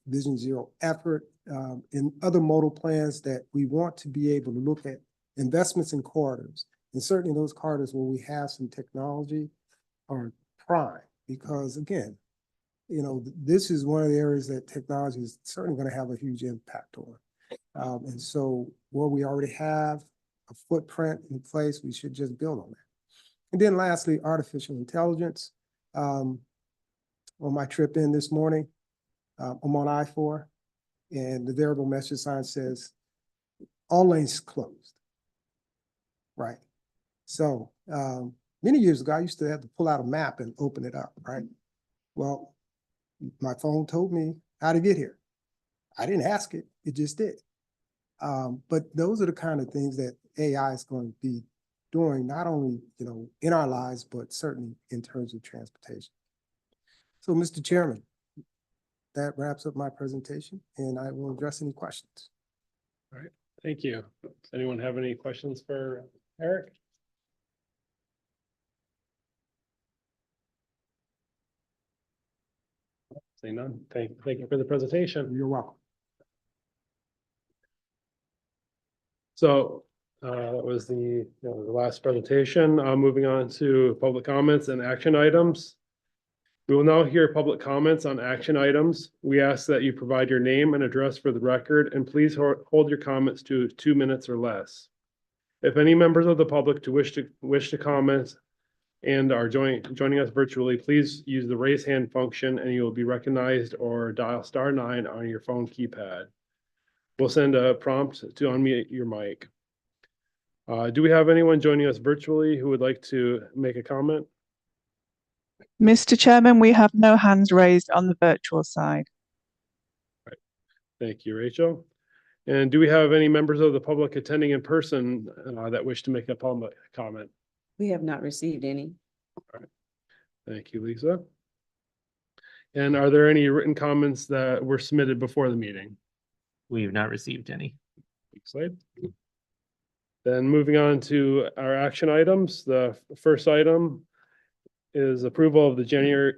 Vision Zero effort, and other modal plans that we want to be able to look at investments in corridors. And certainly those corridors where we have some technology are prime because again, you know, this is one of the areas that technology is certainly going to have a huge impact on. And so where we already have a footprint in place, we should just build on that. And then lastly, artificial intelligence. On my trip in this morning, I'm on I-4 and the variable message sign says, all lanes closed. Right. So many years ago, I used to have to pull out a map and open it up, right? Well, my phone told me how to get here. I didn't ask it, it just did. But those are the kind of things that AI is going to be doing, not only, you know, in our lives, but certainly in terms of transportation. So, Mr. Chairman, that wraps up my presentation and I will address any questions. All right, thank you. Does anyone have any questions for Eric? Say none. Thank you for the presentation. You're welcome. So that was the last presentation. Moving on to public comments and action items. We will now hear public comments on action items. We ask that you provide your name and address for the record, and please hold your comments to 2 minutes or less. If any members of the public wish to comment and are joining us virtually, please use the raise hand function and you will be recognized, or dial *9 on your phone keypad. We'll send a prompt to unmute your mic. Do we have anyone joining us virtually who would like to make a comment? Mr. Chairman, we have no hands raised on the virtual side. Right. Thank you, Rachel. And do we have any members of the public attending in person that wish to make a public comment? We have not received any. All right. Thank you, Lisa. And are there any written comments that were submitted before the meeting? We have not received any. Next slide. Then moving on to our action items, the first item is approval of the January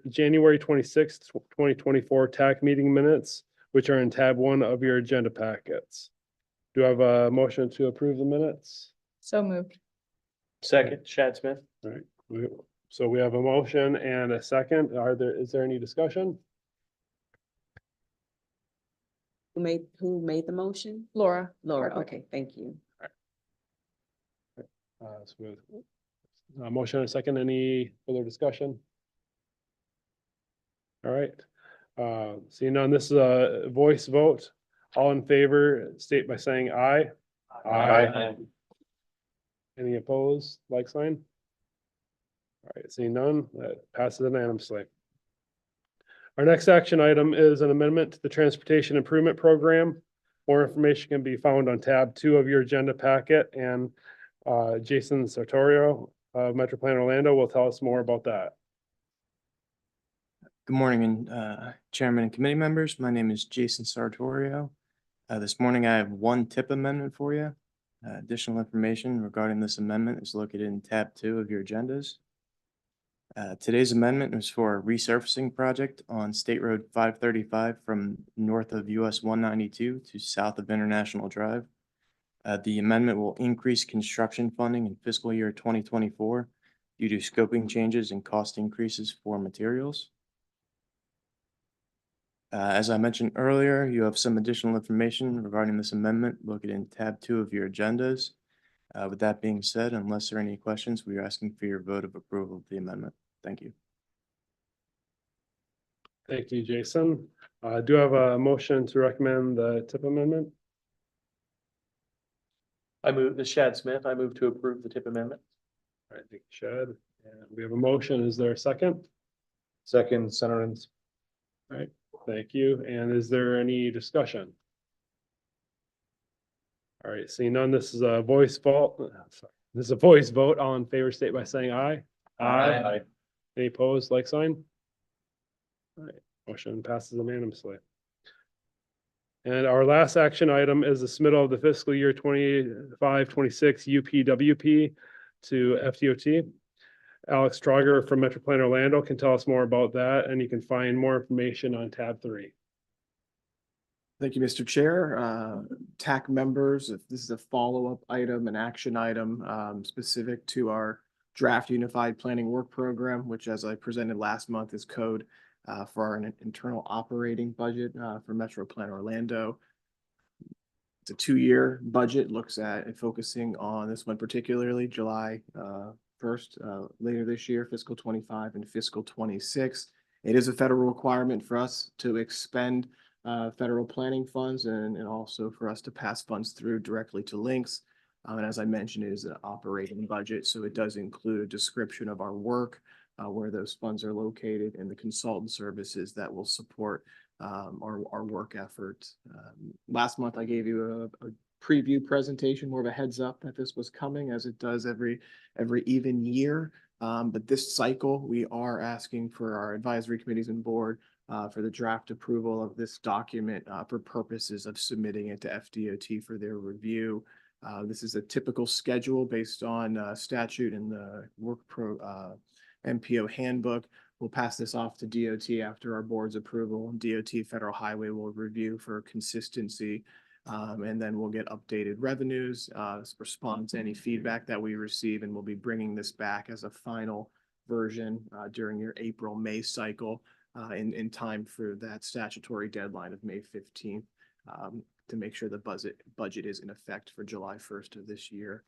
26th, 2024 TAC meeting minutes, which are in tab 1 of your agenda packets. Do I have a motion to approve the minutes? So moved. Second, Chad Smith. All right, so we have a motion and a second. Is there any discussion? Who made the motion? Laura. Laura, okay, thank you. So we have a motion and a second. Any further discussion? All right. Seeing none, this is a voice vote. All in favor, state by saying aye. Aye. Any opposed, like sign? All right, seeing none, that passes unanimously. Our next action item is an amendment to the Transportation Improvement Program. More information can be found on tab 2 of your agenda packet, and Jason Sartorio of Metro Plan Orlando will tell us more about that. Good morning, Chairman and committee members. My name is Jason Sartorio. This morning I have one tip amendment for you. Additional information regarding this amendment is located in tab 2 of your agendas. Today's amendment is for a resurfacing project on State Road 535 from north of US 192 to south of International Drive. The amendment will increase construction funding in fiscal year 2024 due to scoping changes and cost increases for materials. As I mentioned earlier, you have some additional information regarding this amendment located in tab 2 of your agendas. With that being said, unless there are any questions, we are asking for your vote of approval of the amendment. Thank you. Thank you, Jason. Do I have a motion to recommend the tip amendment? This is Chad Smith. I move to approve the tip amendment. All right, thank you, Chad. And we have a motion. Is there a second? Second, Centerlands. All right, thank you. And is there any discussion? All right, seeing none, this is a voice vote. Sorry. This is a voice vote. All in favor, state by saying aye. Aye. Any opposed, like sign? All right, motion passes unanimously. And our last action item is the submittal of the fiscal year 25-26 UPWP to FDOT. Alex Trauger from Metro Plan Orlando can tell us more about that, and you can find more information on tab 3. Thank you, Mr. Chair. TAC members, if this is a follow-up item, an action item specific to our draft unified planning work program, which as I presented last month is code for our internal operating budget for Metro Plan Orlando. It's a 2-year budget, looks at and focusing on this one particularly, July 1st, later this year, fiscal 25 and fiscal 26. It is a federal requirement for us to expend federal planning funds and also for us to pass funds through directly to links. And as I mentioned, it is an operating budget, so it does include a description of our work, where those funds are located, and the consultant services that will support our work efforts. Last month, I gave you a preview presentation, more of a heads up that this was coming, as it does every even year. But this cycle, we are asking for our advisory committees and board for the draft approval of this document for purposes of submitting it to FDOT for their review. This is a typical schedule based on statute and the MPO handbook. We'll pass this off to DOT after our board's approval. DOT Federal Highway will review for consistency, and then we'll get updated revenues, respond to any feedback that we receive, and we'll be bringing this back as a final version during your April-May cycle in time for that statutory deadline of May 15th. To make sure the budget is in effect for July 1st of this year.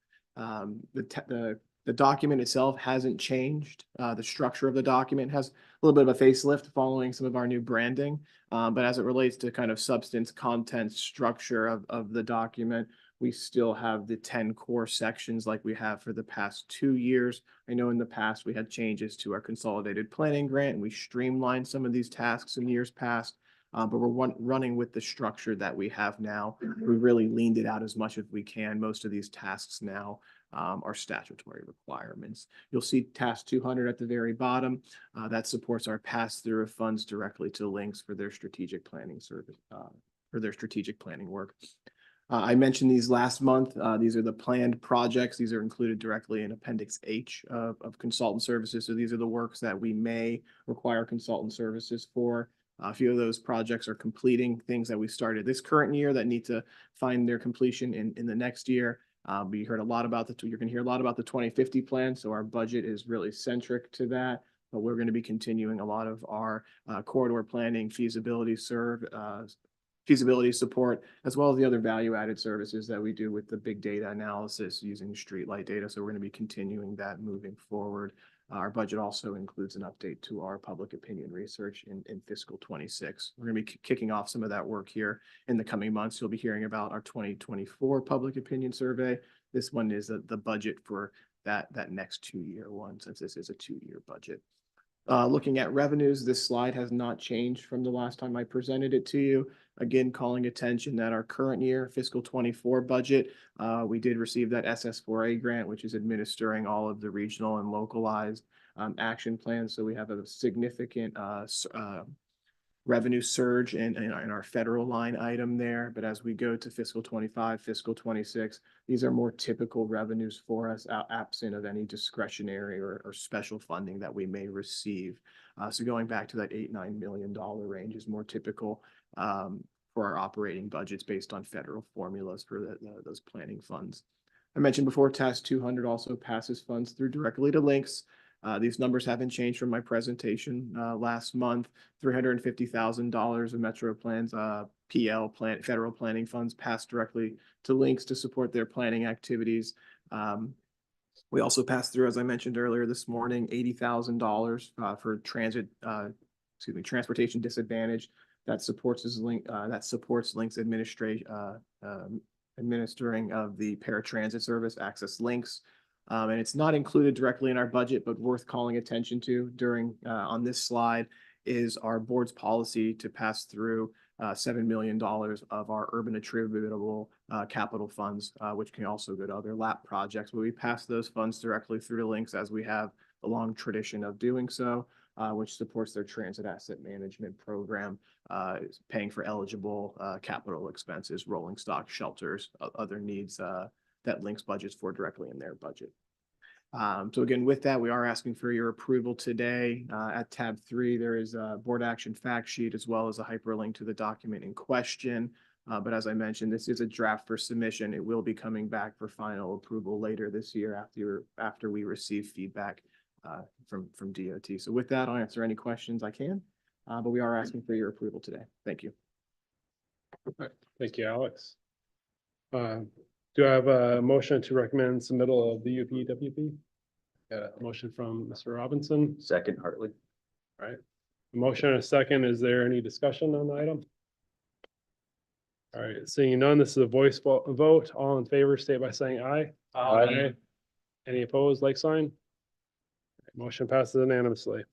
The document itself hasn't changed. The structure of the document has a little bit of a facelift following some of our new branding. But as it relates to kind of substance, content, structure of the document, we still have the 10 core sections like we have for the past 2 years. I know in the past we had changes to our consolidated planning grant and we streamlined some of these tasks in years past. But we're running with the structure that we have now. We really leaned it out as much as we can. Most of these tasks now our statutory requirements. You'll see task 200 at the very bottom. That supports our pass-through of funds directly to links for their strategic planning service, for their strategic planning work. I mentioned these last month. These are the planned projects. These are included directly in Appendix H of consultant services. So these are the works that we may require consultant services for. A few of those projects are completing things that we started this current year that need to find their completion in the next year. We heard a lot about you're going to hear a lot about the 2050 plan. So our budget is really centric to that. But we're going to be continuing a lot of our corridor planning, feasibility support, as well as the other value-added services that we do with the big data analysis using streetlight data. So we're going to be continuing that moving forward. Our budget also includes an update to our public opinion research in fiscal 26. We're going to be kicking off some of that work here in the coming months. You'll be hearing about our 2024 public opinion survey. This one is the budget for that next 2-year one, since this is a 2-year budget. Looking at revenues, this slide has not changed from the last time I presented it to you. Again, calling attention that our current year fiscal 24 budget, we did receive that SS4A grant, which is administering all of the regional and localized action plans. So we have a significant revenue surge in our federal line item there. But as we go to fiscal 25, fiscal 26, these are more typical revenues for us, absent of any discretionary or special funding that we may receive. So going back to that $8-9 million range is more typical for our operating budgets based on federal formulas for those planning funds. I mentioned before, task 200 also passes funds through directly to links. These numbers haven't changed from my presentation last month. $350,000 of Metro Plan's federal planning funds passed directly to links to support their planning activities. We also passed through, as I mentioned earlier this morning, $80,000 for transportation disadvantage that supports links administering of the paratransit service Access Links. And it's not included directly in our budget, but worth calling attention to on this slide is our board's policy to pass through $7 million of our urban attributable capital funds, which can also go to other LAP projects. But we pass those funds directly through to links as we have a long tradition of doing so, which supports their transit asset management program, paying for eligible capital expenses, rolling stock, shelters, other needs that links budgets for directly in their budget. So again, with that, we are asking for your approval today. At tab 3, there is a board action fact sheet as well as a hyperlink to the document in question. But as I mentioned, this is a draft for submission. It will be coming back for final approval later this year after we receive feedback from DOT. So with that, I'll answer any questions I can, but we are asking for your approval today. Thank you. All right. Thank you, Alex. Do I have a motion to recommend submittal of the UPWP? Got a motion from Mr. Robinson. Second, Hartley. All right. A motion and a second. Is there any discussion on the item? All right. Seeing none, this is a voice vote. All in favor, state by saying aye. Aye. Any opposed, like sign? Motion passes unanimously.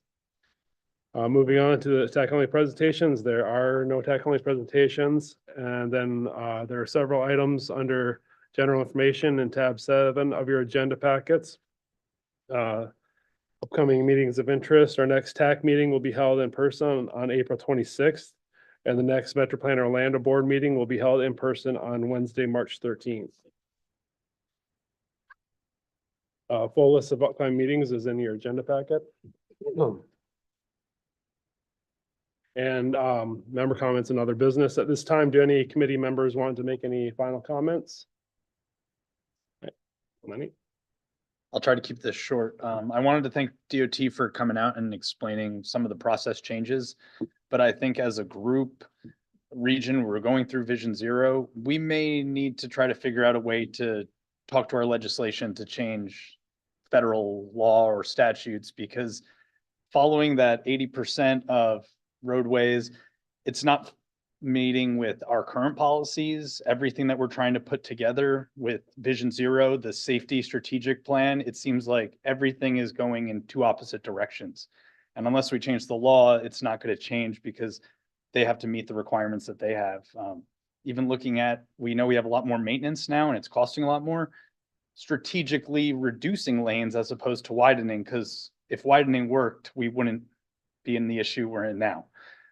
Moving on to the TAC only presentations. There are no TAC only presentations. And then there are several items under general information in tab 7 of your agenda packets. Upcoming meetings of interest. Our next TAC meeting will be held in person on April 26th. And the next Metro Plan Orlando board meeting will be held in person on Wednesday, March 13th. Full list of upcoming meetings is in your agenda packet. And member comments and other business. At this time, do any committee members want to make any final comments? Lenny? I'll try to keep this short. I wanted to thank DOT for coming out and explaining some of the process changes. But I think as a group region, we're going through Vision Zero. We may need to try to figure out a way to talk to our legislation to change federal law or statutes, because following that 80% of roadways, it's not meeting with our current policies, everything that we're trying to put together with Vision Zero, the safety strategic plan. It seems like everything is going in two opposite directions. And unless we change the law, it's not going to change because they have to meet the requirements that they have. Even looking at, we know we have a lot more maintenance now and it's costing a lot more. strategically reducing lanes as opposed to widening, because if widening worked, we wouldn't be in the issue we're in now.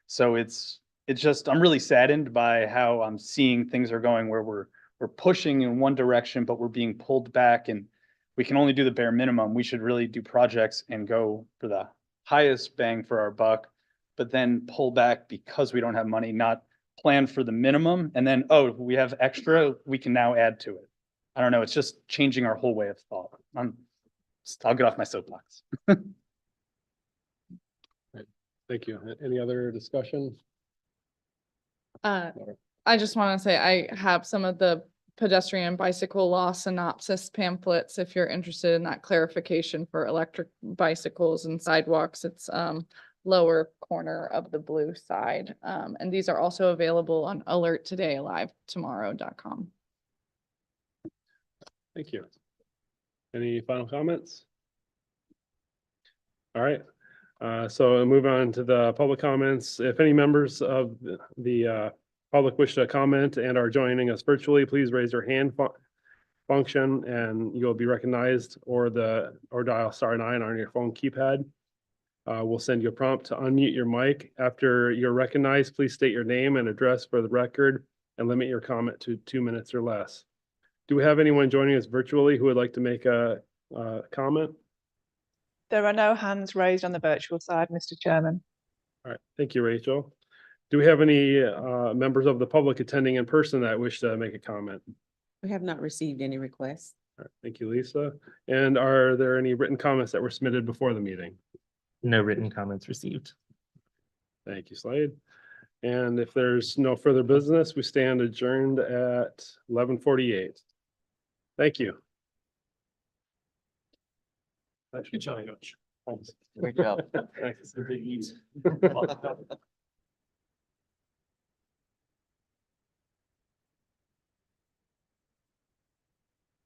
So it's just, I'm really saddened by how I'm seeing things are going, where we're pushing in one direction, but we're being pulled back, and we can only do the bare minimum. We should really do projects and go for the highest bang for our buck, but then pull back because we don't have money, not plan for the minimum. And then, oh, we have extra, we can now add to it. I don't know. It's just changing our whole way of thought. I'll get off my soapbox. Thank you. Any other discussion? I just want to say I have some of the pedestrian and bicycle law synopsis pamphlets. If you're interested in that clarification for electric bicycles and sidewalks, it's lower corner of the blue side. And these are also available on alerttodayalivetomorrow.com. Thank you. Any final comments? All right. So move on to the public comments. If any members of the public wish to comment and are joining us virtually, please raise your hand function and you'll be recognized, or dial *9 on your phone keypad. We'll send you a prompt to unmute your mic. After you're recognized, please state your name and address for the record and limit your comment to 2 minutes or less. Do we have anyone joining us virtually who would like to make a comment? There are no hands raised on the virtual side, Mr. Chairman. All right, thank you, Rachel. Do we have any members of the public attending in person that wish to make a comment? We have not received any requests. All right, thank you, Lisa. And are there any written comments that were submitted before the meeting? No written comments received. Thank you, Slade. And if there's no further business, we stand adjourned at 11:48. Thank you. Good job, Coach. Thanks. Great job. Thanks.